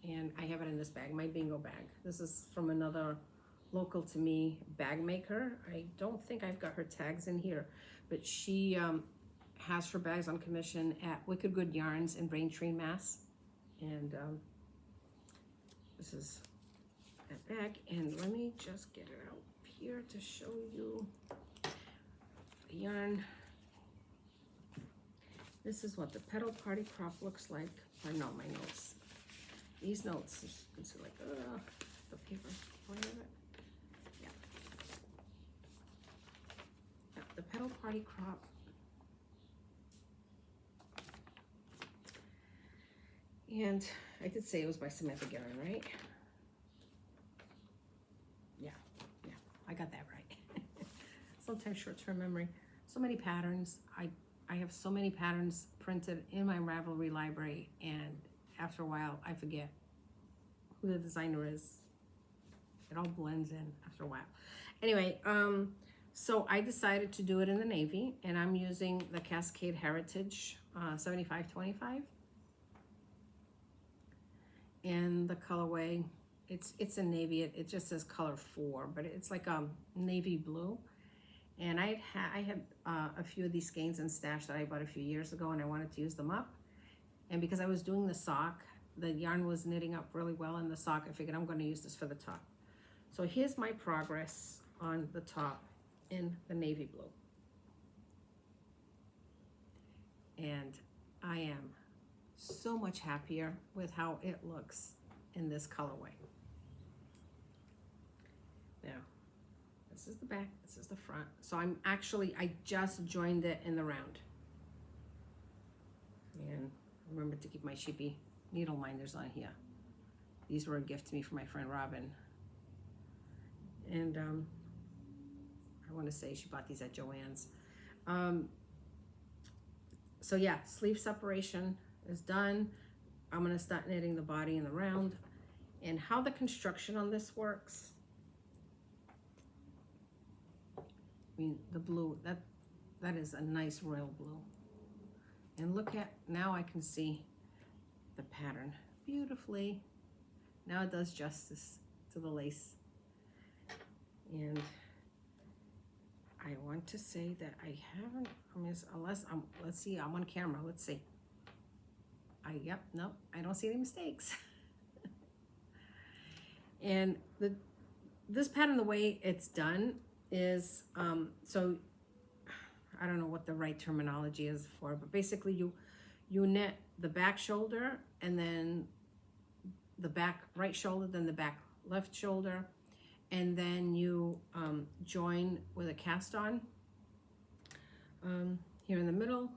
and I have it in this bag, my bingo bag. This is from another local to me bag maker. I don't think I've got her tags in here, but she has her bags on commission at Wicked Good Yarns in Braintree, Mass. And this is that bag, and let me just get it out here to show you the yarn. This is what the petal party crop looks like. Or no, my notes. These notes, you can see like the paper part of it. Yeah. Yeah, the petal party crop. And I did say it was by Samantha Guerin, right? Yeah, I got that right. Sometimes short-term memory. So many patterns. I have so many patterns printed in my Ravelry library, and after a while I forget who the designer is. It all blends in after a while. Anyway, so I decided to do it in the navy, and I'm using the Cascade Heritage 7525. And the colorway, it's a navy. It just says color 4, but it's like a navy blue. And I had a few of these skeins in stash that I bought a few years ago, and I wanted to use them up. And because I was doing the sock, the yarn was knitting up really well in the sock. I figured I'm going to use this for the top. So here's my progress on the top in the navy blue. And I am so much happier with how it looks in this colorway. Now, this is the back, this is the front. So I just joined it in the round. And remember to keep my sheepy needle minders on here. These were a gift to me from my friend Robin. And I want to say she bought these at Joann's. So yeah, sleeve separation is done. I'm going to start knitting the body and the round. And how the construction on this works, I mean, the blue, that is a nice royal blue. And look at, now I can see the pattern beautifully. Now it does justice to the lace. And I want to say that I haven't, unless let's see, I'm on camera, let's see. Yep, nope, I don't see any mistakes. And this pattern, the way it's done is, so I don't know what the right terminology is for, but basically you knit the back shoulder and then the back right shoulder, then the back left shoulder, and then you join with a cast on here in the middle,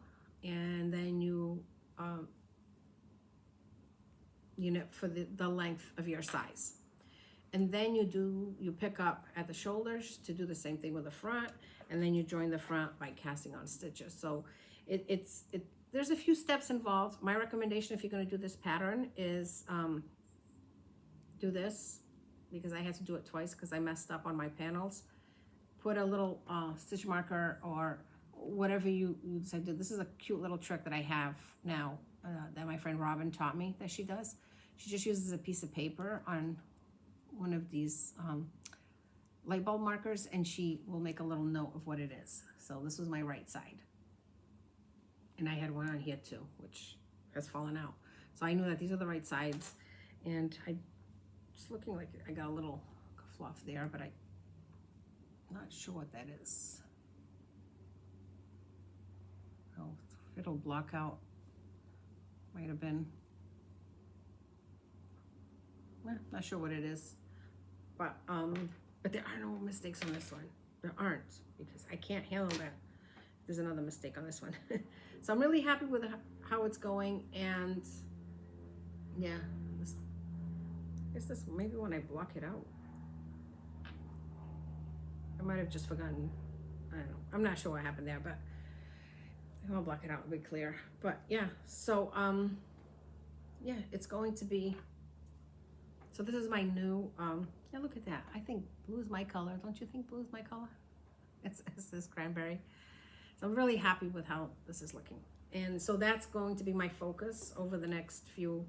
and then you knit for the length of your size. And then you pick up at the shoulders to do the same thing with the front, and then you join the front by casting on stitches. So there's a few steps involved. My recommendation, if you're going to do this pattern, is do this, because I had to do it twice because I messed up on my panels. Put a little stitch marker or whatever you decide to do. This is a cute little trick that I have now that my friend Robin taught me that she does. She just uses a piece of paper on one of these light bulb markers, and she will make a little note of what it is. So this was my right side. And I had one on here too, which has fallen out. So I knew that these are the right sides, and it's looking like I got a little fluff there, but I'm not sure what that is. Oh, it'll block out. Might have been, not sure what it is. But there are no mistakes on this one. There aren't, because I can't handle that. There's another mistake on this one. So I'm really happy with how it's going, and yeah, this maybe when I block it out, I might have just forgotten. I don't know. I'm not sure what happened there, but I'll block it out, it'll be clear. But yeah, so yeah, it's going to be. So this is my new. Yeah, look at that. I think blue is my color. Don't you think blue is my color? It's this cranberry. So I'm really happy with how this is looking. And so that's going to be my focus over the next few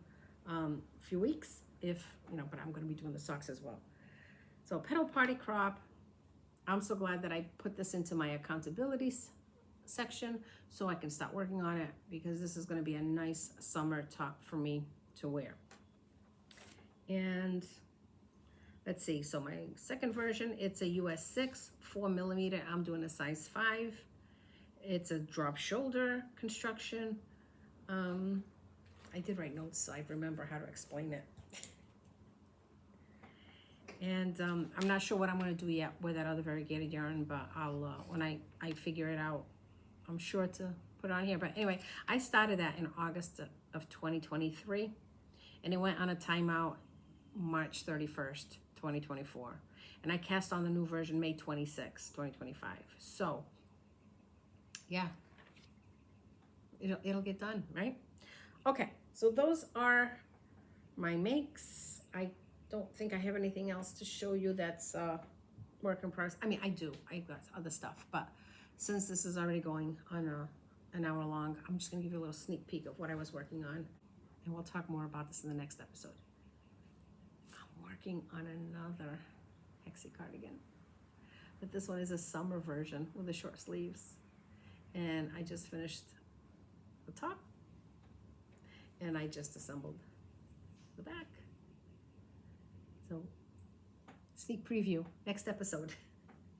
weeks, but I'm going to be doing the socks as well. So petal party crop. I'm so glad that I put this into my accountabilities section so I can start working on it, because this is going to be a nice summer top for me to wear. And let's see, so my second version, it's a US 6, 4mm. I'm doing a size 5. It's a drop shoulder construction. I did write notes so I remember how to explain it. And I'm not sure what I'm going to do yet with that other variegated yarn, but I'll when I figure it out, I'm sure to put it on here. But anyway, I started that in August of 2023, and it went on a timeout March 31st, 2024. And I cast on the new version May 26, 2025. So yeah, it'll get done, right? Okay, so those are my makes. I don't think I have anything else to show you that's work in progress. I mean, I've got other stuff, but since this is already going on an hour long, I'm just gonna give you a little sneak peek of what I was working on, and we'll talk more about this in the next episode. I'm working on another Hexie cardigan, but this one is a summer version with the short sleeves. And I just finished the top, and I just assembled the back. So sneak preview, next episode.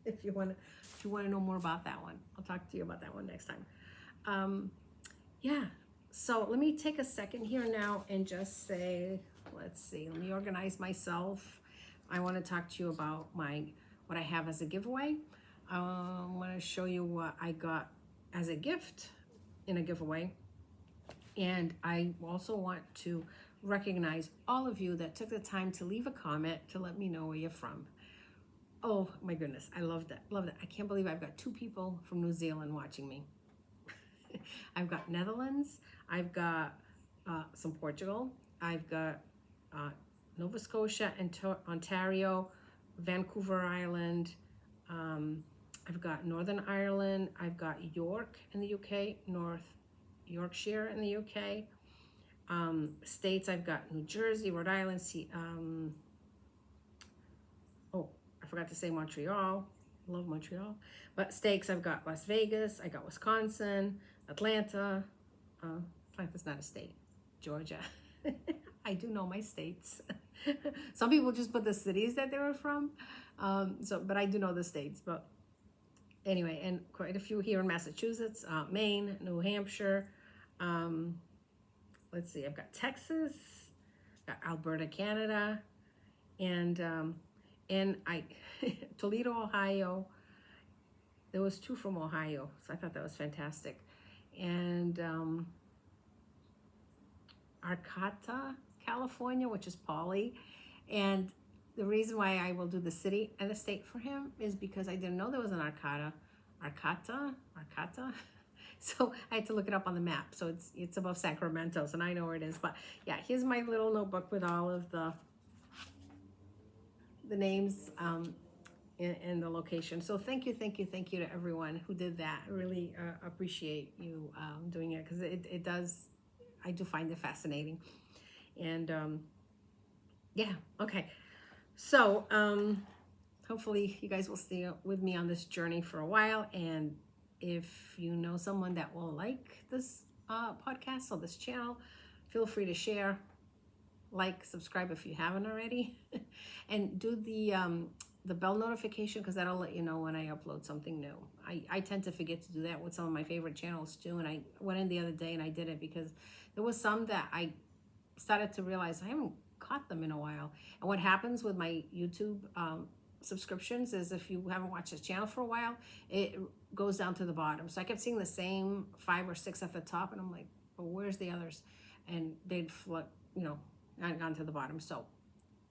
If you want to know more about that one, I'll talk to you about that one next time. Yeah, so let me take a second here now and just say, let's see, let me organize myself. I want to talk to you about what I have as a giveaway. I want to show you what I got as a gift in a giveaway. And I also want to recognize all of you that took the time to leave a comment to let me know where you're from. Oh my goodness, I love that. Love that. I can't believe I've got 2 people from New Zealand watching me. I've got Netherlands, I've got some Portugal. I've got Nova Scotia and Ontario, Vancouver Island. I've got Northern Ireland. I've got York in the UK, North Yorkshire in the UK. States, I've got New Jersey, Rhode Island. Oh, I forgot to say Montreal. Love Montreal. But states, I've got Las Vegas. I got Wisconsin, Atlanta. Atlanta's not a state. Georgia. I do know my states. Some people just put the cities that they were from. But I do know the states. But anyway, and quite a few here in Massachusetts, Maine, New Hampshire. Let's see, I've got Texas, got Alberta, Canada, and Toledo, Ohio. There was 2 from Ohio, so I thought that was fantastic. And Arcata, California, which is Polly. And the reason why I will do the city and the state for him is because I didn't know there was an Arcata. So I had to look it up on the map. So it's above Sacramento, so now I know where it is. But yeah, here's my little notebook with all of the names and the location. So thank you to everyone who did that. I really appreciate you doing it, because it does, I do find it fascinating. And yeah, okay. So hopefully you guys will stay with me on this journey for a while. And if you know someone that will like this podcast or this channel, feel free to share, like, subscribe if you haven't already, and do the bell notification, because that'll let you know when I upload something new. I tend to forget to do that with some of my favorite channels too, and I went in the other day and I did it because there was some that I started to realize I haven't caught them in a while. And what happens with my YouTube subscriptions is, if you haven't watched the channel for a while, it goes down to the bottom. So I kept seeing the same 5 or 6 at the top, and I'm like, well, where's the others? And they'd gone to the bottom. So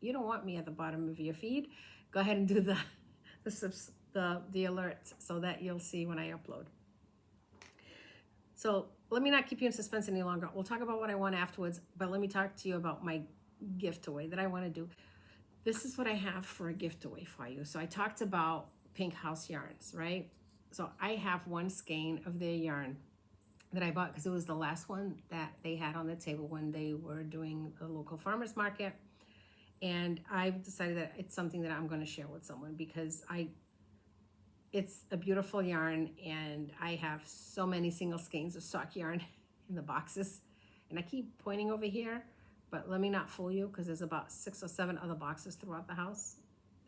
you don't want me at the bottom of your feed. Go ahead and do the alerts so that you'll see when I upload. So let me not keep you in suspense any longer. We'll talk about what I want afterwards, but let me talk to you about my giftaway that I want to do. This is what I have for a giftaway for you. So I talked about Pink House yarns, right? So I have one skein of their yarn that I bought because it was the last one that they had on the table when they were doing a local farmers market. And I've decided that it's something that I'm going to share with someone, because it's a beautiful yarn, and I have so many single skeins of sock yarn in the boxes. And I keep pointing over here, but let me not fool you, because there's about 6 or 7 other boxes throughout the house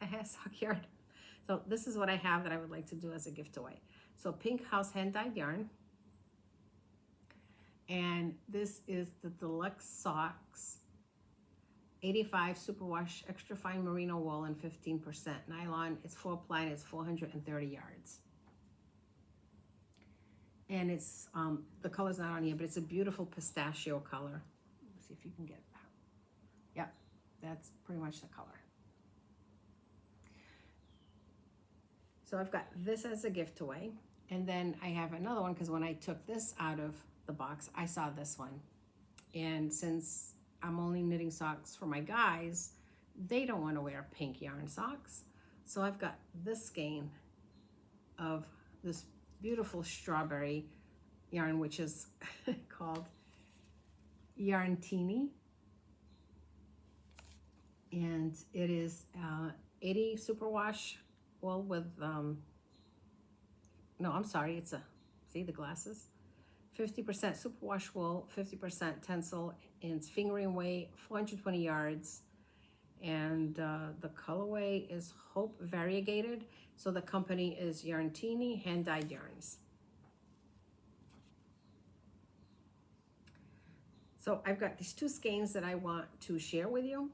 that has sock yarn. So this is what I have that I would like to do as a giftaway. So Pink House hand-dyed yarn. And this is the Deluxe Socks 85 Superwash Extra Fine Merino Wool and 15% nylon. It's 4-ply and it's 430 yards. And it's, the color's not on here, but it's a beautiful pistachio color. Let's see if you can get that. Yep, that's pretty much the color. So I've got this as a giftaway. And then I have another one, because when I took this out of the box, I saw this one. And since I'm only knitting socks for my guys, they don't want to wear pink yarn socks. So I've got this skein of this beautiful strawberry yarn, which is called Yarntini. And it is 80 superwash wool with, no, I'm sorry, it's see the glasses? 50% superwash wool, 50% tencel, and it's fingering weight, 420 yards. And the colorway is Hope Variegated. So the company is Yarntini Hand-Dyed Yarns. So I've got these 2 skeins that I want to share with you.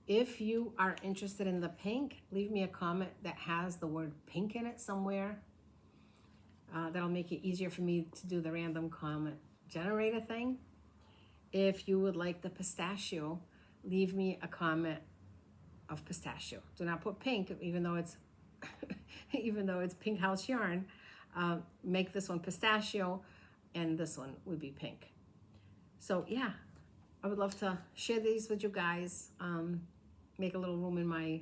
If you are interested in the pink, leave me a comment that has the word pink in it somewhere. That'll make it easier for me to do the random comment generator thing. If you would like the pistachio, leave me a comment of pistachio. Do not put pink, even though it's Pink House yarn. Make this one pistachio, and this one would be pink. So yeah, I would love to share these with you guys. Make a little room in my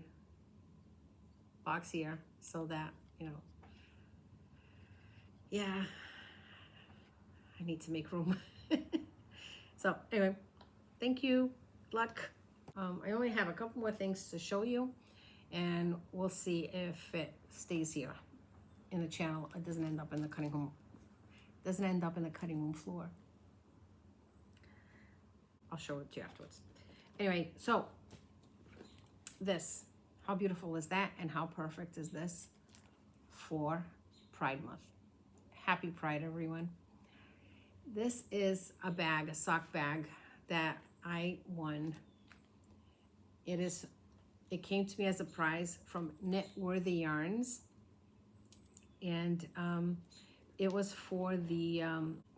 box here so that, you know, yeah, I need to make room. So anyway, thank you. Luck. I only have a couple more things to show you, and we'll see if it stays here in the channel. It doesn't end up in the cutting room. Doesn't end up in the cutting room floor. I'll show it to you afterwards. Anyway, so this, how beautiful is that, and how perfect is this for Pride Month? Happy Pride, everyone. This is a bag, a sock bag that I won. It came to me as a prize from Knitworthy Yarns, and it was for the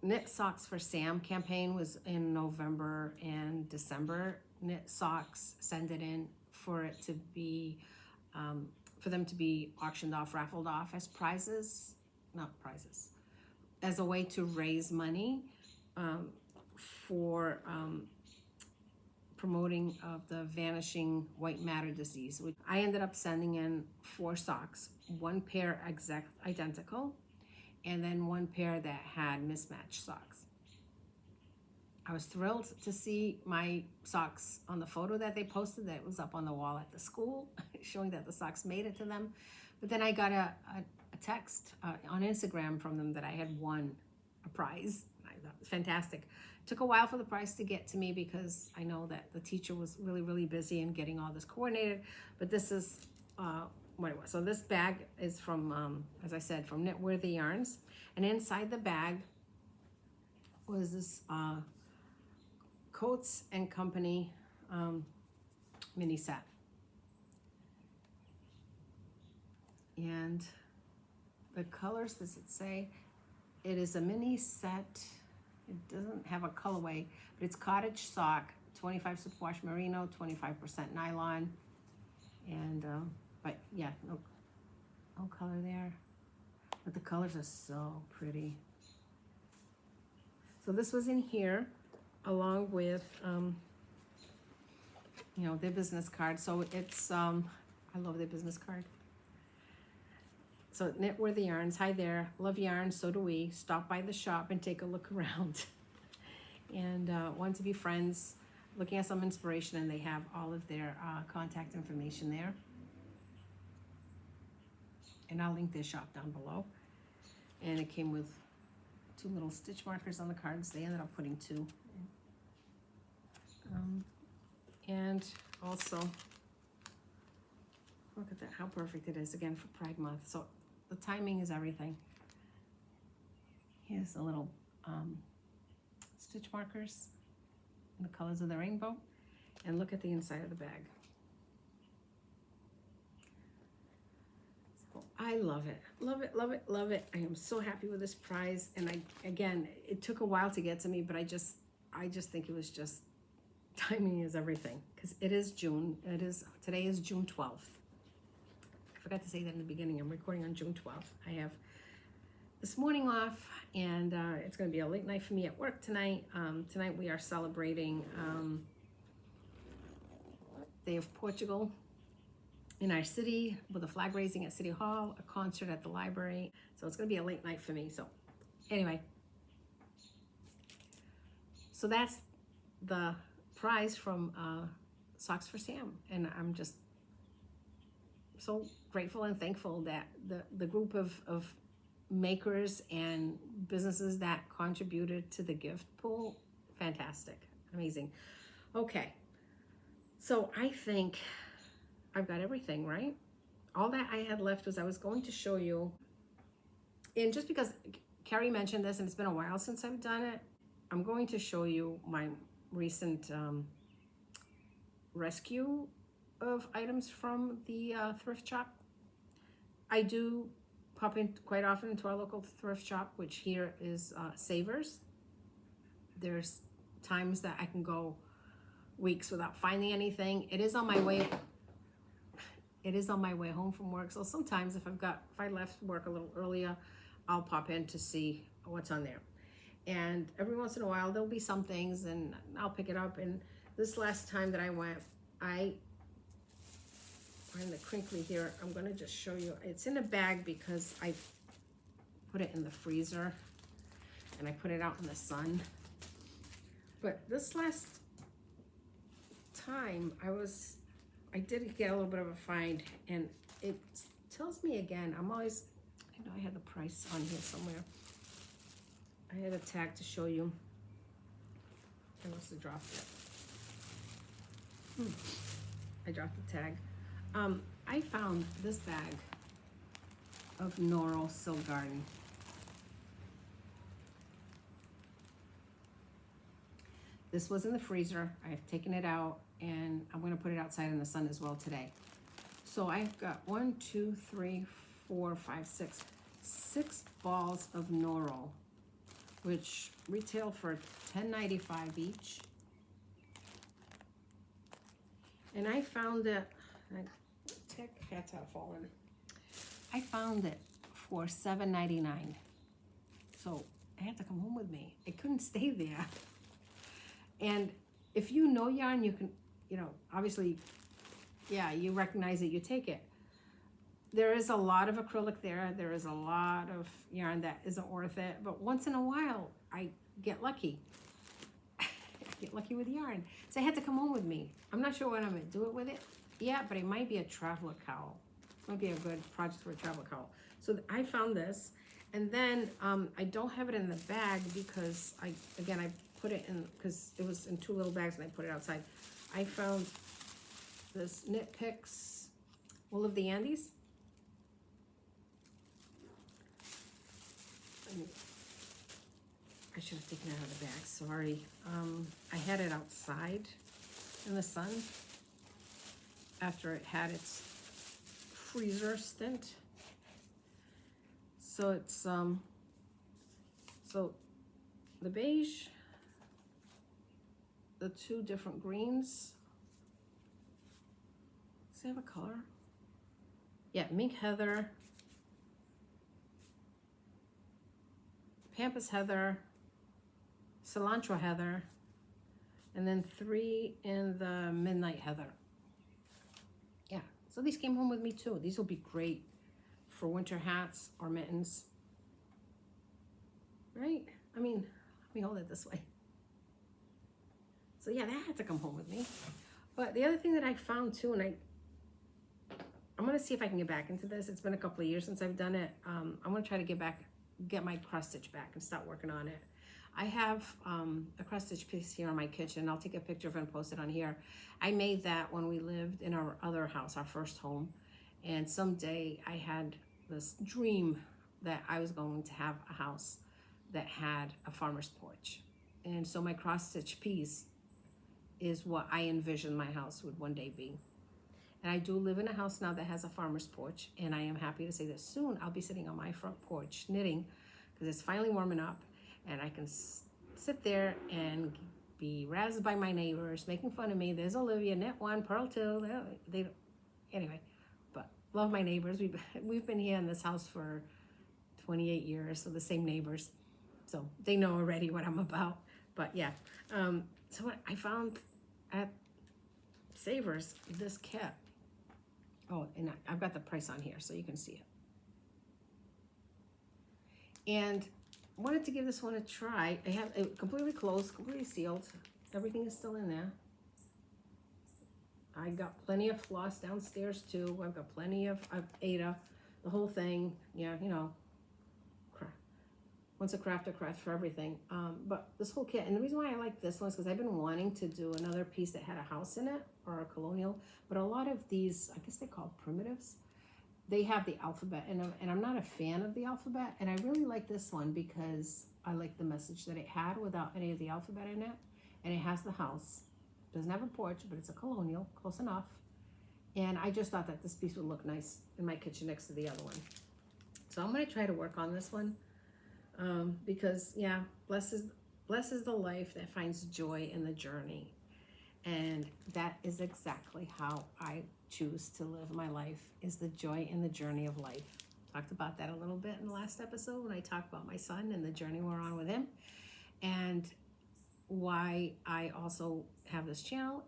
Knit Socks for Sam campaign. Was in November and December. Knit Socks send it in for it to be, for them to be auctioned off, raffled off as prizes, not prizes, as a way to raise money for promoting of the vanishing white matter disease. I ended up sending in 4 socks, 1 pair exact identical, and then 1 pair that had mismatched socks. I was thrilled to see my socks on the photo that they posted that was up on the wall at the school, showing that the socks made it to them. But then I got a text on Instagram from them that I had won a prize. I thought it was fantastic. Took a while for the prize to get to me because I know that the teacher was really, really busy in getting all this coordinated, but this is what it was. So this bag is from, as I said, from Knitworthy Yarns, and inside the bag was this Coats and Company mini set. And the colors, does it say? It is a mini set. It doesn't have a colorway, but it's cottage sock, 25 superwash merino, 25% nylon, and but yeah, no color there. But the colors are so pretty. So this was in here, along with you know, their business card. So it's I love their business card. So Knitworthy Yarns, hi there, love yarns, so do we. Stop by the shop and take a look around. And want to be friends, looking at some inspiration, and they have all of their contact information there. And I'll link their shop down below. And it came with 2 little stitch markers on the cards. They ended up putting 2. And also, look at that, how perfect it is, again, for Pride Month. So the timing is everything. Here's the little stitch markers and the colors of the rainbow. And look at the inside of the bag. So I love it, love it, love it, love it. I am so happy with this prize. And again, it took a while to get to me, but I just think it was just, timing is everything, because it is June. Today is June 12th. I forgot to say that in the beginning. I'm recording on June 12th. I have this morning off, and it's going to be a late night for me at work tonight. Tonight we are celebrating Day of Portugal in our city with a flag raising at City Hall, a concert at the library. So it's going to be a late night for me. So anyway, so that's the prize from Socks for Sam, and I'm just so grateful and thankful that the group of makers and businesses that contributed to the gift pool, fantastic, amazing. Okay, so I think I've got everything, right? All that I had left was I was going to show you, and just because Carrie mentioned this and it's been a while since I've done it, I'm going to show you my recent rescue of items from the thrift shop. I do pop in quite often into our local thrift shop, which here is Savers. There's times that I can go weeks without finding anything. It is on my way home from work. So sometimes if I left work a little earlier, I'll pop in to see what's on there. And every once in a while, there'll be some things and I'll pick it up. And this last time that I went, I find the crinkly here. I'm gonna just show you. It's in a bag because I put it in the freezer and I put it out in the sun. But this last time I did get a little bit of a find, and it tells me again, I know I had the price on here somewhere. I had a tag to show you. I must have dropped it. I dropped the tag. I found this bag of Noro Silk Garden. This was in the freezer. I've taken it out and I'm gonna put it outside in the sun as well today. So I've got 1, 2, 3, 4, 5, 6 balls of Noro, which retail for $10.95 each. And I found it, tech hats have fallen. I found it for $7.99. So I had to come home with me. It couldn't stay there. And if you know yarn, you can, obviously, yeah, you recognize it, you take it. There is a lot of acrylic there. There is a lot of yarn that isn't worth it. But once in a while, I get lucky. I get lucky with yarn. So I had to come home with me. I'm not sure what I'm going to do it with it yet, but it might be a traveler cowl. It might be a good project for a traveler cowl. So I found this. And then I don't have it in the bag because, I put it in, because it was in 2 little bags and I put it outside. I found this Knit Picks Wool of the Andes. I should have taken it out of the bag, sorry. I had it outside in the sun after it had its freezer stint. So it's, so the beige, the 2 different greens. Does it have a color? Yeah, Mink Heather, Pampas Heather, Cilantro Heather, and then 3 in the Midnight Heather. Yeah, so these came home with me too. These will be great for winter hats or mittens, right? I mean, let me hold it this way. So yeah, that had to come home with me. But the other thing that I found too, and I'm gonna see if I can get back into this. It's been a couple of years since I've done it. I'm gonna try to get my cross stitch back and start working on it. I have a cross stitch piece here in my kitchen. I'll take a picture of it and post it on here. I made that when we lived in our other house, our first home. And someday I had this dream that I was going to have a house that had a farmer's porch. And so my cross stitch piece is what I envisioned my house would one day be. And I do live in a house now that has a farmer's porch, and I am happy to say that soon I'll be sitting on my front porch knitting, because it's finally warming up, and I can sit there and be razzed by my neighbors, making fun of me. There's Olivia, knit 1, purl 2. Anyway, but love my neighbors. We've been here in this house for 28 years, so the same neighbors. So they know already what I'm about. But yeah, so what I found at Savers, this kit. Oh, and I've got the price on here so you can see it. And wanted to give this one a try. I have it completely closed, completely sealed. Everything is still in there. I got plenty of floss downstairs too. I've got plenty of Ada, the whole thing. Yeah, once a craft for everything. But this whole kit, and the reason why I like this one is because I've been wanting to do another piece that had a house in it or a colonial, but a lot of these, I guess they call primitives, they have the alphabet in them, and I'm not a fan of the alphabet, and I really like this one because I like the message that it had without any of the alphabet in it, and it has the house. Doesn't have a porch, but it's a colonial, close enough, and I just thought that this piece would look nice in my kitchen next to the other one. So I'm going to try to work on this one. Because yeah, blesses the life that finds joy in the journey, and that is exactly how I choose to live my life, is the joy in the journey of life. Talked about that a little bit in the last episode when I talked about my son and the journey we're on with him. And why I also have this channel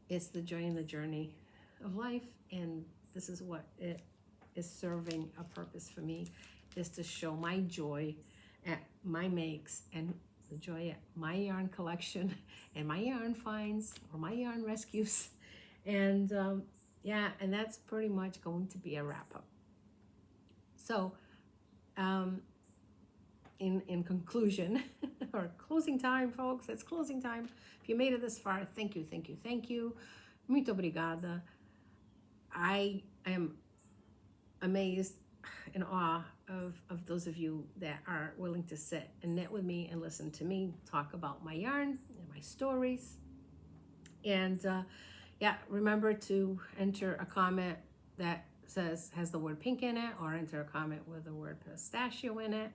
is the joy and the journey of life. And this is what it is serving a purpose for me, is to show my joy at my makes and the joy at my yarn collection and my yarn finds or my yarn rescues. And yeah, and that's pretty much going to be a wrap up. So in conclusion, or closing time, folks, it's closing time. If you made it this far, thank you, thank you, thank you. Muito obrigada. I am amazed, in awe of those of you that are willing to sit and knit with me and listen to me talk about my yarn and my stories. And yeah, remember to enter a comment that has the word pink in it, or enter a comment with the word pistachio in it.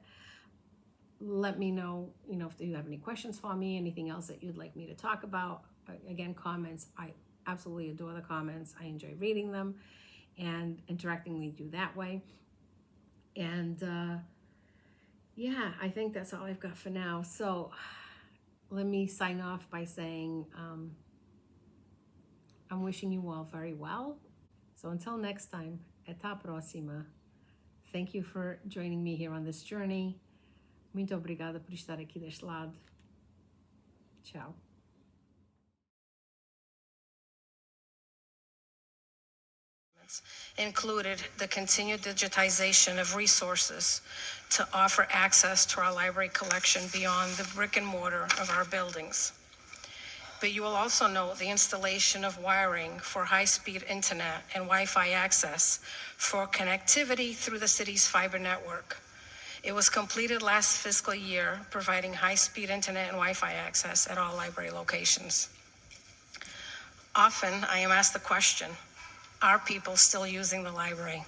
Let me know, if you have any questions for me, anything else that you'd like me to talk about. Again, comments, I absolutely adore the comments. I enjoy reading them and interacting with you that way. And yeah, I think that's all I've got for now. So let me sign off by saying I'm wishing you all very well. So until next time, até a próxima. Thank you for joining me here on this journey. Muito obrigada por estar aqui deste lado. Tchau. Included the continued digitization of resources to offer access to our library collection beyond the brick and mortar of our buildings. But you will also note the installation of wiring for high-speed internet and Wi-Fi access for connectivity through the city's fiber network. It was completed last fiscal year, providing high-speed internet and Wi-Fi access at all library locations. Often, I am asked the question, are people still using the library?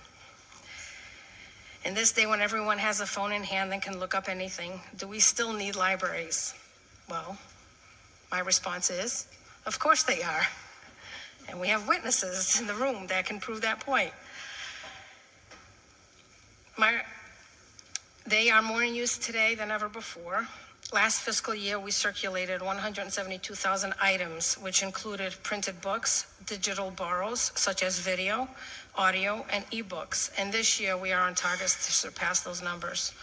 In this day when everyone has a phone in hand and can look up anything, do we still need libraries? Well, my response is, of course they are. And we have witnesses in the room that can prove that point. They are more in use today than ever before. Last fiscal year, we circulated 172,000 items, which included printed books, digital borrows, such as video, audio, and ebooks. And this year, we are on target to surpass those numbers.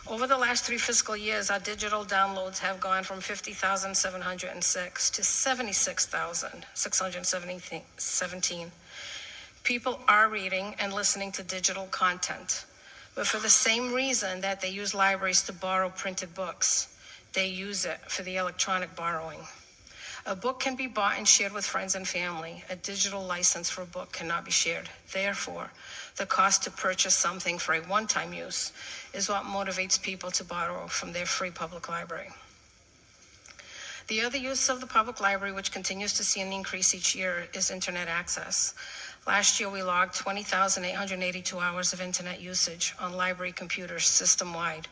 Over the last 3 fiscal years, our digital downloads have gone from 50,706 to 76,617. People are reading and listening to digital content, but for the same reason that they use libraries to borrow printed books, they use it for the electronic borrowing. A book can be bought and shared with friends and family. A digital license for a book cannot be shared. Therefore, the cost to purchase something for a one-time use is what motivates people to borrow from their free public library. The other use of the public library, which continues to see an increase each year, is internet access. Last year, we logged 20,882 hours of internet usage on library computers system-wide,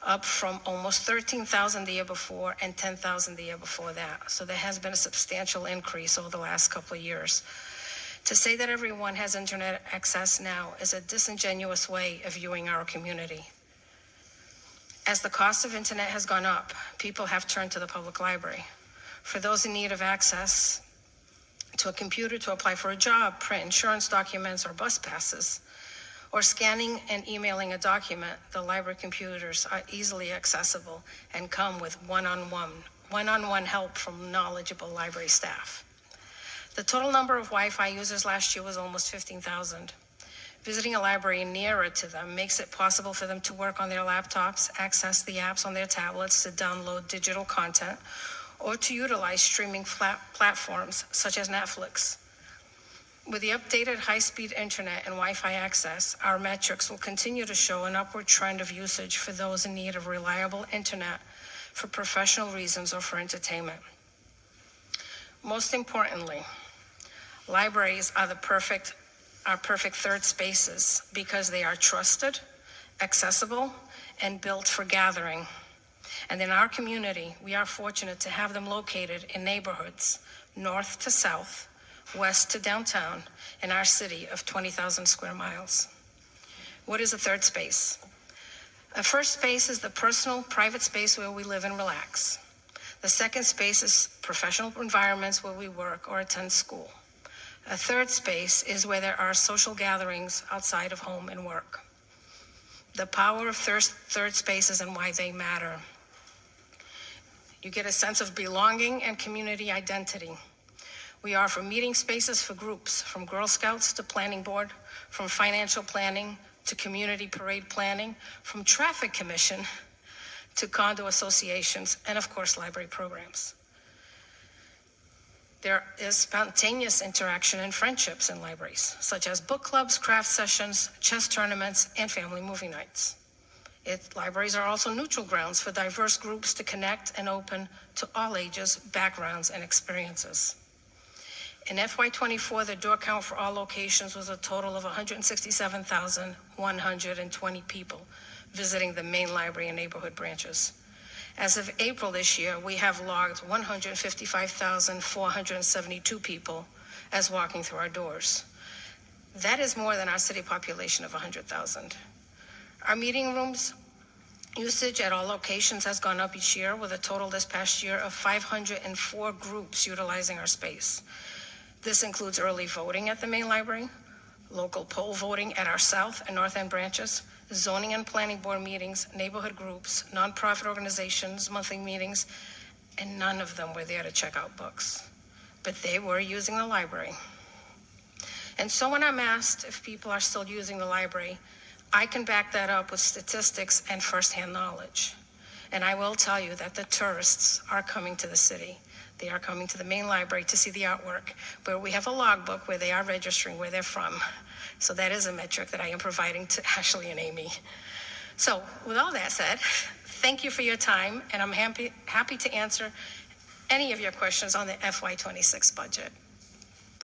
up from almost 13,000 the year before and 10,000 the year before that. So there has been a substantial increase over the last couple of years. To say that everyone has internet access now is a disingenuous way of viewing our community. As the cost of internet has gone up, people have turned to the public library. For those in need of access to a computer to apply for a job, print insurance documents or bus passes, or scanning and emailing a document, the library computers are easily accessible and come with one-on-one help from knowledgeable library staff. The total number of Wi-Fi users last year was almost 15,000. Visiting a library nearer to them makes it possible for them to work on their laptops, access the apps on their tablets to download digital content, or to utilize streaming platforms such as Netflix. With the updated high-speed internet and Wi-Fi access, our metrics will continue to show an upward trend of usage for those in need of reliable internet for professional reasons or for entertainment. Most importantly, libraries are perfect third spaces because they are trusted, accessible, and built for gathering. And in our community, we are fortunate to have them located in neighborhoods, north to south, west to downtown, in our city of 20,000 square miles. What is a third space? The first space is the personal, private space where we live and relax. The second space is professional environments where we work or attend school. A third space is where there are social gatherings outside of home and work. The power of third spaces and why they matter. You get a sense of belonging and community identity. We offer meeting spaces for groups, from Girl Scouts to planning board, from financial planning to community parade planning, from traffic commission to condo associations, and of course, library programs. There is spontaneous interaction and friendships in libraries, such as book clubs, craft sessions, chess tournaments, and family movie nights. Libraries are also neutral grounds for diverse groups to connect and open to all ages, backgrounds, and experiences. In FY24, the door count for all locations was a total of 167,120 people visiting the main library and neighborhood branches. As of April this year, we have logged 155,472 people as walking through our doors. That is more than our city population of 100,000. Our meeting rooms usage at all locations has gone up each year, with a total this past year of 504 groups utilizing our space. This includes early voting at the main library, local poll voting at our south and north end branches, zoning and planning board meetings, neighborhood groups, nonprofit organizations, monthly meetings, and none of them were there to check out books, but they were using the library. And so when I'm asked if people are still using the library, I can back that up with statistics and firsthand knowledge. And I will tell you that the tourists are coming to the city. They are coming to the main library to see the artwork, where we have a logbook where they are registering where they're from. So that is a metric that I am providing to Ashley and Amy. So with all that said, thank you for your time, and I'm happy to answer any of your questions on the FY26 budget.